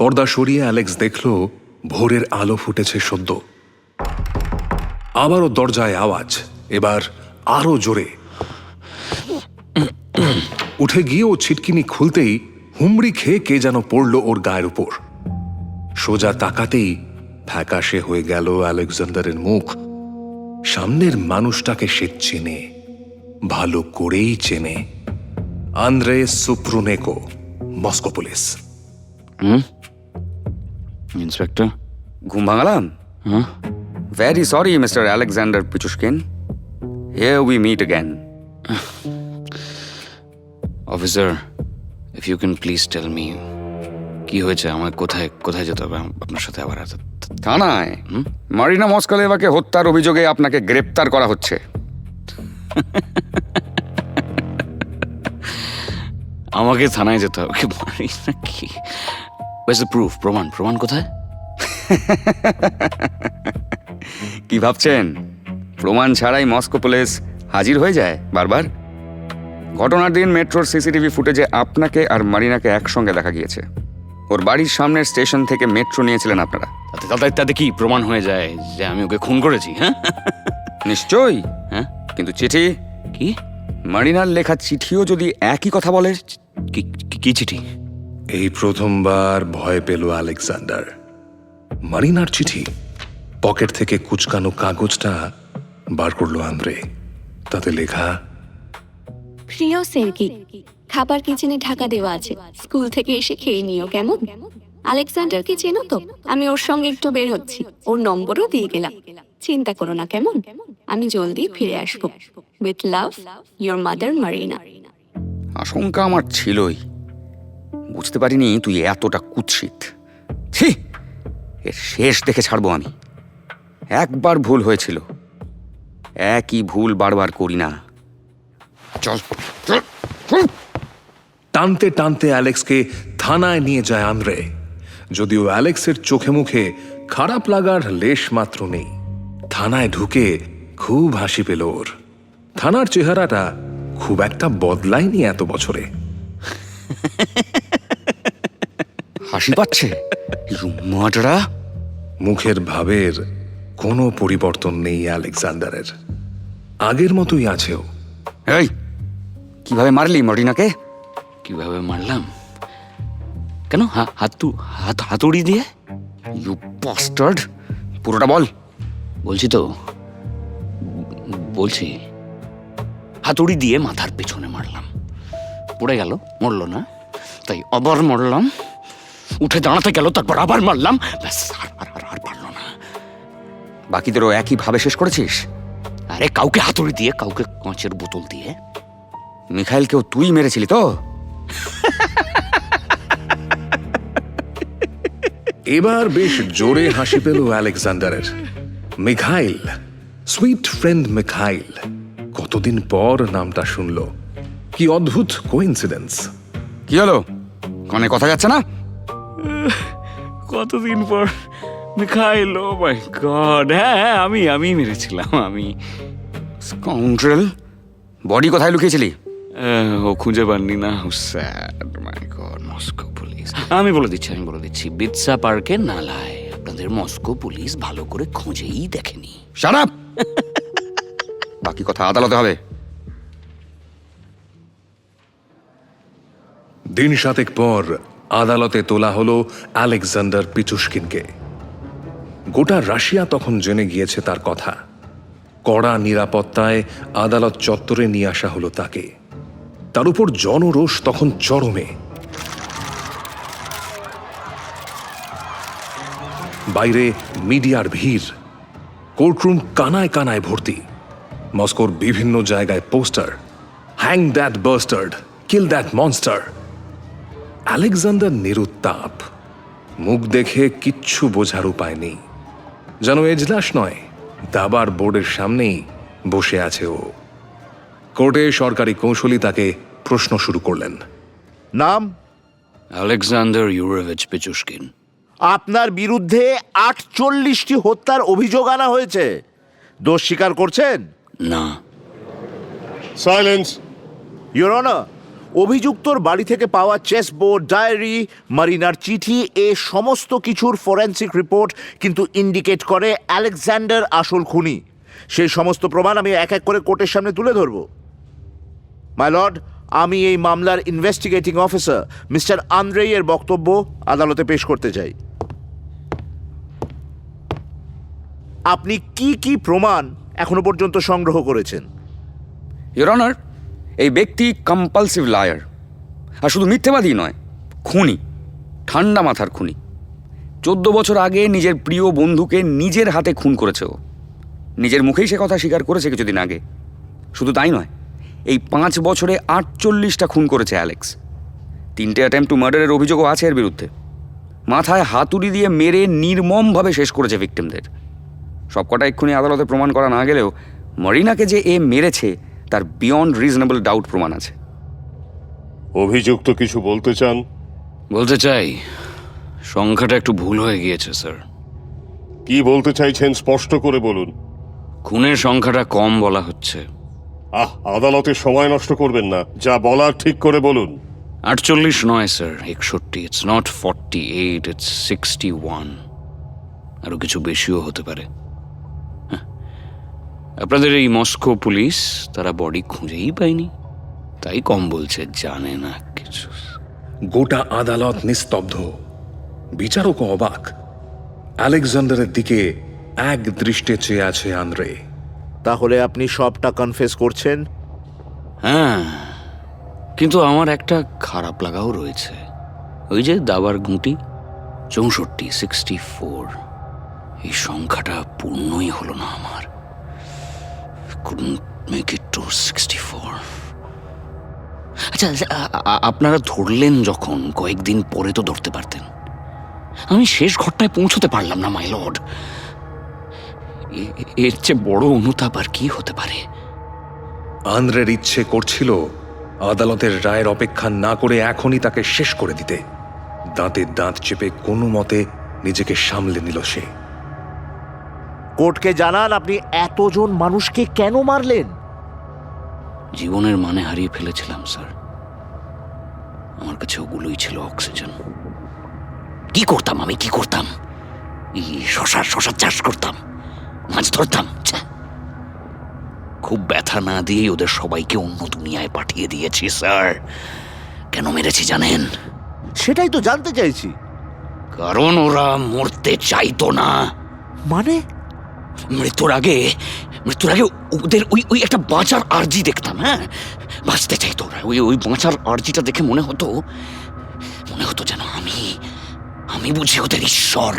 পর্দা সরিয়ে অ্যালেক্স দেখল ভোরের আলো ফুটেছে সদ্য। আবারও দরজায় আওয়াজ, এবার আরো জোরে। উঠে গিয়ে ও ছিটকিনি খুলতেই হুমড়ি খেয়ে কে যেন পড়ল ওর গায়ের উপর। সোজা তাকাতেই ফ্যাকাশে হয়ে গেল আলেকজান্ডারের মুখ। সামনের মানুষটাকে সে চেনে, ভালো করেই চেনে। Andrei Suprunenko, Moscow police. Inspector, ঘুম ভাঙালাম? Very sorry mister Alexander Pichushkin. Here we meet again. Officer, if you can please tell me কি হয়েছে, আমার কোথায় কোথায় যেতে হবে আপনার সাথে আবার? থানায় মারিনা মস্কোলেভাকে হত্যার অভিযোগে আপনাকে গ্রেপ্তার করা হচ্ছে। আমাকে থানায় যেতে হবে? মারি নাকি? প্রুফ, প্রমাণ প্রমাণ কোথায়? কি ভাবছেন প্রমাণ ছাড়াই মস্কো পুলিশ হাজির হয়ে যায় বারবার? ঘটনার দিন মেট্রোর সিসিটিভি ফুটেজে আপনাকে আর মারিনাকে একসঙ্গে দেখা গিয়েছে। ওর বাড়ির সামনের স্টেশন থেকে মেট্রো নিয়েছিলেন আপনারা। তাতে কি প্রমাণ হয়ে যায় যে আমি ওকে খুন করেছি? হ্যাঁ নিশ্চয়ই। হ্যাঁ, কিন্তু চিঠি কি? মারিনার লেখা চিঠিও যদি একই কথা বলে। কি চিঠি? এই প্রথমবার ভয় পেল আলেকজান্ডার। মারিনার চিঠি। পকেট থেকে কুচকানো কাগজটা বার করলো আন্দ্রে। তাতে লেখা, প্রিয় সের্গি, খাবার কিচেনে ঢাকা দেওয়া আছে, স্কুল থেকে এসে খেয়ে নিও কেমন? আলেকজান্ডারকে চেনো তো? আমি ওর সঙ্গে একটু বের হচ্ছি, ওর নম্বরও দিয়ে গেলাম। চিন্তা করো না কেমন, আমি জলদি ফিরে আসবো। With love, your mother Marina. আশঙ্কা আমার ছিলই, বুঝতে পারিনি তুই এতটা কুৎসিত। ছি, এর শেষ দেখে ছাড়বো আমি। একবার ভুল হয়েছিল, একই ভুল বারবার করি না। চল চল। টানতে টানতে অ্যালেক্সকে থানায় নিয়ে যায় আন্দ্রে। যদিও অ্যালেক্সের চোখে মুখে খারাপ লাগার লেশ মাত্র নেই। থানায় ঢুকে খুব হাসি পেল ওর। থানার চেহারাটা খুব একটা বদলায়নি এত বছরে। হাসি পাচ্ছে মাটারা। মুখের ভাবের কোনো পরিবর্তন নেই আলেকজান্ডারের, আগের মতোই আছে ও। এই, কিভাবে মারলি মারিনাকে? কিভাবে মারলাম? কেন? হাতুড়ি দিয়ে? ইউ বাস্টার্ড, পুরোটা বল। বলছি তো, বলছি। হাতুড়ি দিয়ে মাথার পেছনে মারলাম, পড়ে গেল, মরলো না, তাই আবার মারলাম। উঠে দাঁড়াতে গেল, তারপর আবার মারলাম, ব্যাস, আর পারলো না। বাকিদেরও একই ভাবে শেষ করেছিস? আরে কাউকে হাতুড়ি দিয়ে, কাউকে কাঁচের বোতল দিয়ে। মিখাইলকেও তুই মেরেছিলি তো? এবার বেশ জোরে হাসি পেল আলেকজান্ডারের। মিখাইল, সুইট ফ্রেন্ড মিখাইল, কতদিন পর নামটা শুনলো। কি অদ্ভুত কোইন্সিডেন্স। কি হলো, কানে কথা যাচ্ছে না? কতদিন পর মিখাইল, ও মাই গড। হ্যাঁ, আমি মেরেছিলাম, আমি। স্কাউন্ড্রেল, বডি কোথায় লুকিয়েছিলি? ও খুঁজে পাননি না? স্যাড, মাই গড, মস্কো পুলিশ। আমি বলে দিচ্ছি, বিটসা পার্কের নালায়। আপনাদের মস্কো পুলিশ ভালো করে খুঁজেই দেখেনি। Shut up! বাকি কথা আদালতে হবে। দিন 7 পর আদালতে তোলা হলো আলেকজান্ডার পিচুস্কিনকে। গোটা রাশিয়া তখন জেনে গিয়েছে তার কথা। কড়া নিরাপত্তায় আদালত চত্বরে নিয়ে আসা হলো তাকে। তার উপর জনরোষ তখন চরমে। বাইরে মিডিয়ার ভিড়, কোর্টরুম কানায় কানায় ভর্তি। মস্কোর বিভিন্ন জায়গায় poster, hang that bastard, kill that monster. Alexander নিরুত্তাপ, মুখ দেখে কিচ্ছু বোঝার উপায় নেই। যেন এজলাস নয়, দাবার বোর্ডের সামনেই বসে আছে ও। কোর্টে সরকারি কৌঁসুলি তাকে প্রশ্ন শুরু করলেন। নাম? আলেকজান্ডার ইউরেভিচ পিচুস্কিন। আপনার বিরুদ্ধে 48টি হত্যার অভিযোগ আনা হয়েছে, দোষ স্বীকার করছেন? না। সাইলেন্স। ইওর অনার, অভিযুক্তর বাড়ি থেকে পাওয়া চেস বোর্ড, ডায়েরি, মারিনার চিঠি, এ সমস্ত কিছুর ফরেন্সিক রিপোর্ট কিন্তু ইন্ডিকেট করে আলেকজান্ডার আসল খুনি। সেই সমস্ত প্রমাণ আমি এক এক করে কোর্টের সামনে তুলে ধরব। মাই লর্ড, আমি এই মামলার ইনভেস্টিগেটিং অফিসার মিস্টার আন্দ্রেই এর বক্তব্য আদালতে পেশ করতে চাই। আপনি কি কি প্রমাণ এখনো পর্যন্ত সংগ্রহ করেছেন? ইওর অনার, এই ব্যক্তি কম্পালসিভ লায়ার, আর শুধু মিথ্যেবাদী নয়, খুনি, ঠান্ডা মাথার খুনি। 14 বছর আগে নিজের প্রিয় বন্ধুকে নিজের হাতে খুন করেছে ও। নিজের মুখেই সে কথা স্বীকার করেছে কিছুদিন আগে। শুধু তাই নয়, এই 5 বছরে 48টা খুন করেছে অ্যালেক্স। 3টে অ্যাটেম্প টু মার্ডারের অভিযোগও আছে এর বিরুদ্ধে। মাথায় হাতুড়ি দিয়ে মেরে নির্মমভাবে শেষ করেছে ভিকটিমদের। সবকটা এক্ষুনি আদালতে প্রমাণ করা না গেলেও মরিনাকে যে এ মেরেছে তার বিয়ন্ড রিজনেবল ডাউট প্রমাণ আছে। অভিযুক্ত কিছু বলতে চান? বলতে চাই, সংখ্যাটা একটু ভুল হয়ে গিয়েছে স্যার। কি বলতে চাইছেন স্পষ্ট করে বলুন। খুনের সংখ্যাটা কম বলা হচ্ছে। আদালতে সময় নষ্ট করবেন না, যা বলার ঠিক করে বলুন। 48 নয় স্যার, 61। It's not 48, it's 61। আরো কিছু বেশিও হতে পারে। আপনাদের এই মস্কো পুলিশ তারা বডি খুঁজেই পায়নি, তাই কম বলছে, জানে না কিছু। গোটা আদালত নিস্তব্ধ, বিচারকও অবাক। আলেকজান্ডারের দিকে এক দৃষ্টে চেয়ে আছে আন্দ্রে। তাহলে আপনি সবটা কনফেস করছেন? হ্যাঁ, কিন্তু আমার একটা খারাপ লাগাও রয়েছে। ওই যে দাবার গুঁটি 64, 64, এই সংখ্যাটা পূর্ণই হলো না আমার। couldn't make it to 64। আচ্ছা, আপনারা ধরলেন যখন, কয়েকদিন পরে তো ধরতে পারতেন। আমি শেষ ঘরটায় পৌঁছতে পারলাম না মাই লর্ড। এর চেয়ে বড় অনুতাপ আর কি হতে পারে? আন্দ্রের ইচ্ছে করছিল আদালতের রায়ের অপেক্ষা না করে এখনই তাকে শেষ করে দিতে। দাঁতে দাঁত চেপে কোনো মতে নিজেকে সামলে নিল সে। কোর্টকে জানান আপনি এতজন মানুষকে কেন মারলেন। জীবনের মানে হারিয়ে ফেলেছিলাম স্যার। আমার কাছে ওগুলোই ছিল অক্সিজেন। কি করতাম আমি, কি করতাম? শশার চাষ করতাম, মাছ ধরতাম। খুব ব্যথা না দিয়ে ওদের সবাইকে অন্য দুনিয়ায় পাঠিয়ে দিয়েছি স্যার। কেন মেরেছি জানেন? সেটাই তো জানতে চাইছি। কারণ ওরা মরতে চাইতো না। মানে? মৃত্যুর আগে ওদের ওই একটা বাঁচার আর্জি দেখতাম। হ্যাঁ, বাঁচতে চাইতো ওরা। ওই বাঁচার আর্জিটা দেখে মনে হতো যেন আমি বুঝি ওদের ঈশ্বর।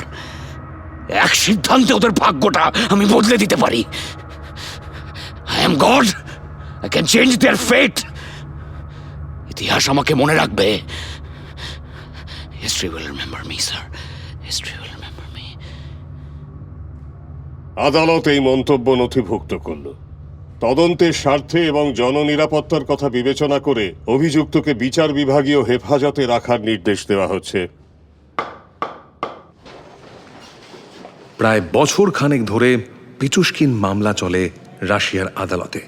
এক সিদ্ধান্তে ওদের ভাগ্যটা আমি বদলে দিতে পারি। I am God. I can change their fate. ইতিহাস আমাকে মনে রাখবে। History will remember me, sir. History will remember me. আদালত এই মন্তব্য নথিভুক্ত করল। তদন্তের স্বার্থে এবং জননিরাপত্তার কথা বিবেচনা করে অভিযুক্তকে বিচার বিভাগীয় হেফাজতে রাখার নির্দেশ দেওয়া হচ্ছে। প্রায় বছর খানেক ধরে পিচুস্কিন মামলা চলে রাশিয়ার আদালতে।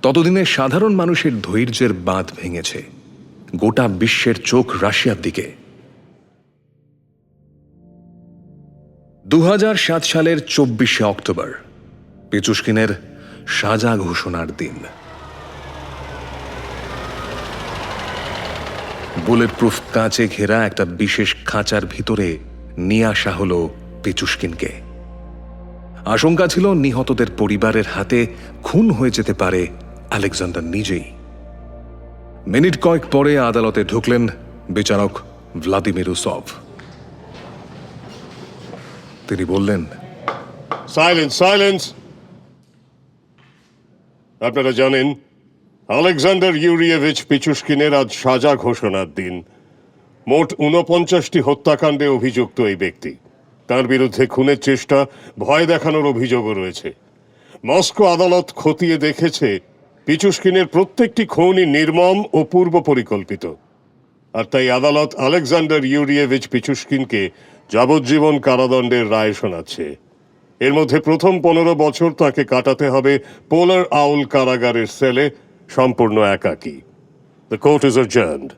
ততদিনে সাধারণ মানুষের ধৈর্যের বাঁধ ভেঙেছে। গোটা বিশ্বের চোখ রাশিয়ার দিকে। 2007 সালের 24শে অক্টোবর পিচুস্কিনের সাজা ঘোষণার দিন। বুলেট প্রুফ কাঁচে ঘেরা একটা বিশেষ খাঁচার ভিতরে নিয়ে আসা হলো পিচুস্কিনকে। আশঙ্কা ছিল নিহতদের পরিবারের হাতে খুন হয়ে যেতে পারে আলেকজান্ডার নিজেই। মিনিট কয়েক পরে আদালতে ঢুকলেন বিচারক ভ্লাদিমির উসভ। তিনি বললেন, সাইলেন্স, সাইলেন্স। আপনারা জানেন আলেকজান্ডার ইউরিয়েভিচ পিচুস্কিনের আজ সাজা ঘোষণার দিন। মোট 49টি হত্যাকাণ্ডে অভিযুক্ত এই ব্যক্তি। তার বিরুদ্ধে খুনের চেষ্টা, ভয় দেখানোর অভিযোগও রয়েছে। মস্কো আদালত খতিয়ে দেখেছে পিচুস্কিনের প্রত্যেকটি খুনই নির্মম ও পূর্ব পরিকল্পিত। আর তাই আদালত আলেকজান্ডার ইউরিয়েভিচ পিচুস্কিনকে যাবজ্জীবন কারাদণ্ডের রায় শোনাচ্ছে। এর মধ্যে প্রথম 15 বছর তাকে কাটাতে হবে পোলার আউল কারাগারের সেলে, সম্পূর্ণ একাকী। The court is adjourned.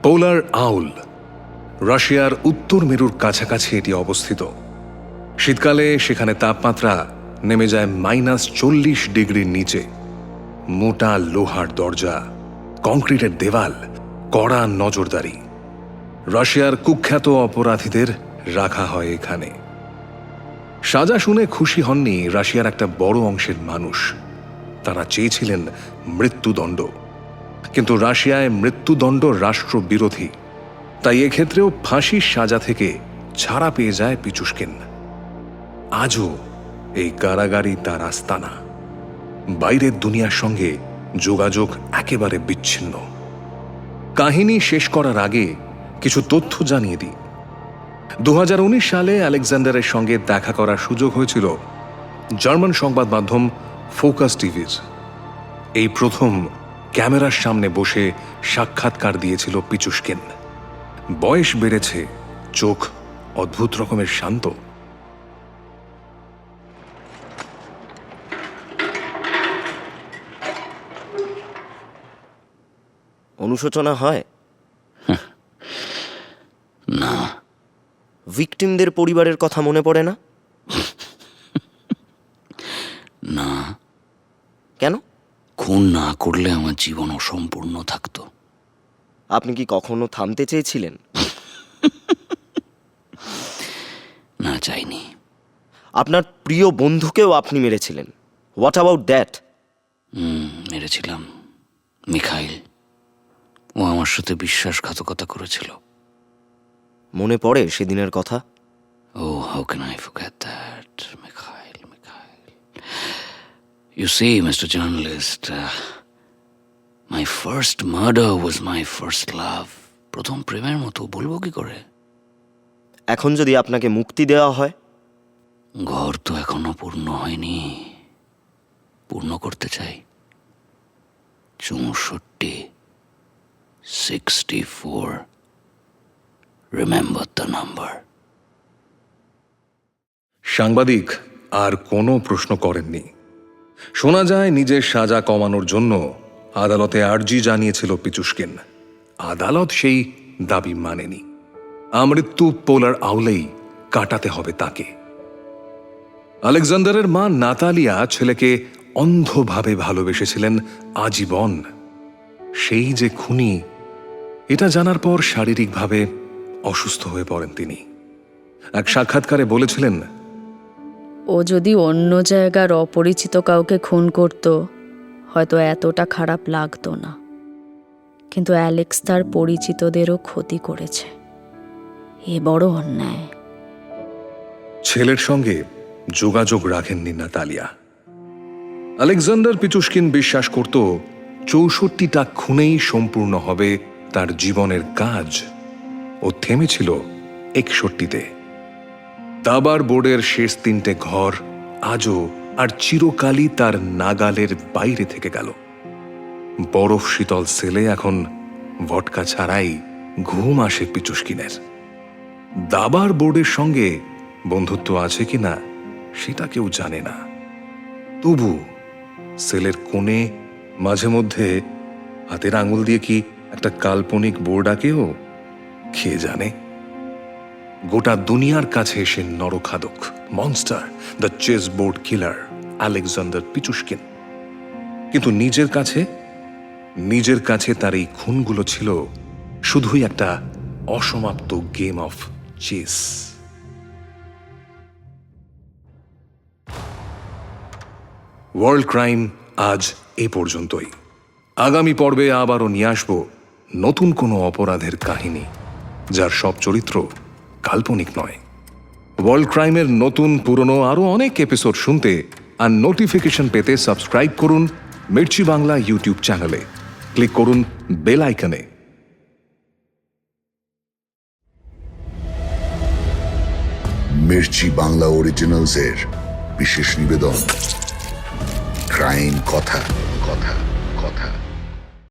Polar owl রাশিয়ার উত্তর মেরুর কাছাকাছি এটি অবস্থিত। শীতকালে সেখানে তাপমাত্রা নেমে যায় -40 ডিগ্রির নিচে। মোটা লোহার দরজা, কংক্রিটের দেওয়াল, কড়া নজরদারি। রাশিয়ার কুখ্যাত অপরাধীদের রাখা হয় এখানে। সাজা শুনে খুশি হননি রাশিয়ার একটা বড় অংশের মানুষ। তারা চেয়েছিলেন মৃত্যুদণ্ড। কিন্তু রাশিয়ায় মৃত্যুদণ্ড রাষ্ট্রবিরোধী, তাই এক্ষেত্রেও ফাঁসির সাজা থেকে ছাড়া পেয়ে যায় পিচুশকিন। আজও এই কারাগারই তার আস্তানা, বাইরের দুনিয়ার সঙ্গে যোগাযোগ একেবারে বিচ্ছিন্ন। কাহিনী শেষ করার আগে কিছু তথ্য জানিয়ে দিই। 2019 সালে আলেকজান্ডারের সঙ্গে দেখা করার সুযোগ হয়েছিল জার্মান সংবাদ মাধ্যম ফোকাস টিভির। এই প্রথম ক্যামেরার সামনে বসে সাক্ষাৎকার দিয়েছিল পিচুশকিন। বয়স বেড়েছে, চোখ অদ্ভুত রকমের শান্ত। অনুশোচনা হয় না। ভিকটিমদের পরিবারের কথা মনে পড়ে না? না। কেন? খুন না করলে আমার জীবন অসম্পূর্ণ থাকতো। আপনি কি কখনো থামতে চেয়েছিলেন? না, চাইনি। আপনার প্রিয় বন্ধুকেও আপনি মেরেছিলেন। What about that? মেরেছিলাম মিখাইল। ও আমার সাথে বিশ্বাসঘাতকতা করেছিল। মনে পড়ে সেদিনের কথা? Oh, how can I forget that, Mikhail, Mikhail. You see, Mr. Journalist, my first murder was my first love. প্রথম প্রেমের মতো বলবো কি করে? এখন যদি আপনাকে মুক্তি দেওয়া হয়? ঘর তো এখনো পূর্ণ হয়নি, পূর্ণ করতে চাই। 64 Remember the number. সাংবাদিক আর কোনো প্রশ্ন করেননি। শোনা যায় নিজের সাজা কমানোর জন্য আদালতে আর্জি জানিয়েছিল পিচুশকিন। আদালত সেই দাবি মানেনি। আমৃত্যু পোলার আউলেই কাটাতে হবে তাকে। আলেকজান্ডারের মা নাতালিয়া ছেলেকে অন্ধভাবে ভালোবেসেছিলেন আজীবন। সেই যে খুনি, এটা জানার পর শারীরিকভাবে অসুস্থ হয়ে পড়েন তিনি। এক সাক্ষাৎকারে বলেছিলেন, ও যদি অন্য জায়গার অপরিচিত কাউকে খুন করত হয়তো এতটা খারাপ লাগতো না, কিন্তু অ্যালেক্স তার পরিচিতদেরও ক্ষতি করেছে। এ বড় অন্যায়। ছেলের সঙ্গে যোগাযোগ রাখেননি নাতালিয়া। আলেকজান্ডার পিচুশকিন বিশ্বাস করত 64টা খুনেই সম্পূর্ণ হবে তার জীবনের কাজ। ও থেমেছিল 61তে। দাবার বোর্ডের শেষ 3টে ঘর আজও আর চিরকালই তার নাগালের বাইরে থেকে গেল। বরফ শীতল সেলে এখন ভটকা ছাড়াই ঘুম আসে পিচুশকিনের। দাবার বোর্ডের সঙ্গে বন্ধুত্ব আছে কিনা সেটা কেউ জানে না। তবু সেলের কোণে মাঝে মধ্যে হাতের আঙুল দিয়ে কি একটা কাল্পনিক বোর্ড আঁকেও কে জানে। গোটা দুনিয়ার কাছে এসে নরখাদক, monster, the chess board killer Alexander Pichushkin. কিন্তু নিজের কাছে তার এই খুনগুলো ছিল শুধুই একটা অসমাপ্ত game of chess. World crime আজ এ পর্যন্তই। আগামী পর্বে আবারও নিয়ে আসব নতুন কোনো অপরাধের কাহিনী, যার সব চরিত্র কাল্পনিক নয়। ওয়ার্ল্ড ক্রাইমের নতুন পুরনো আরও অনেক এপিসোড শুনতে আর নোটিফিকেশন পেতে সাবস্ক্রাইব করুন মির্চি বাংলা ইউটিউব চ্যানেলে। ক্লিক করুন বেল আইকনে। মির্চি বাংলা অরিজিনালসের বিশেষ নিবেদন, ক্রাইম কথা কথা কথা।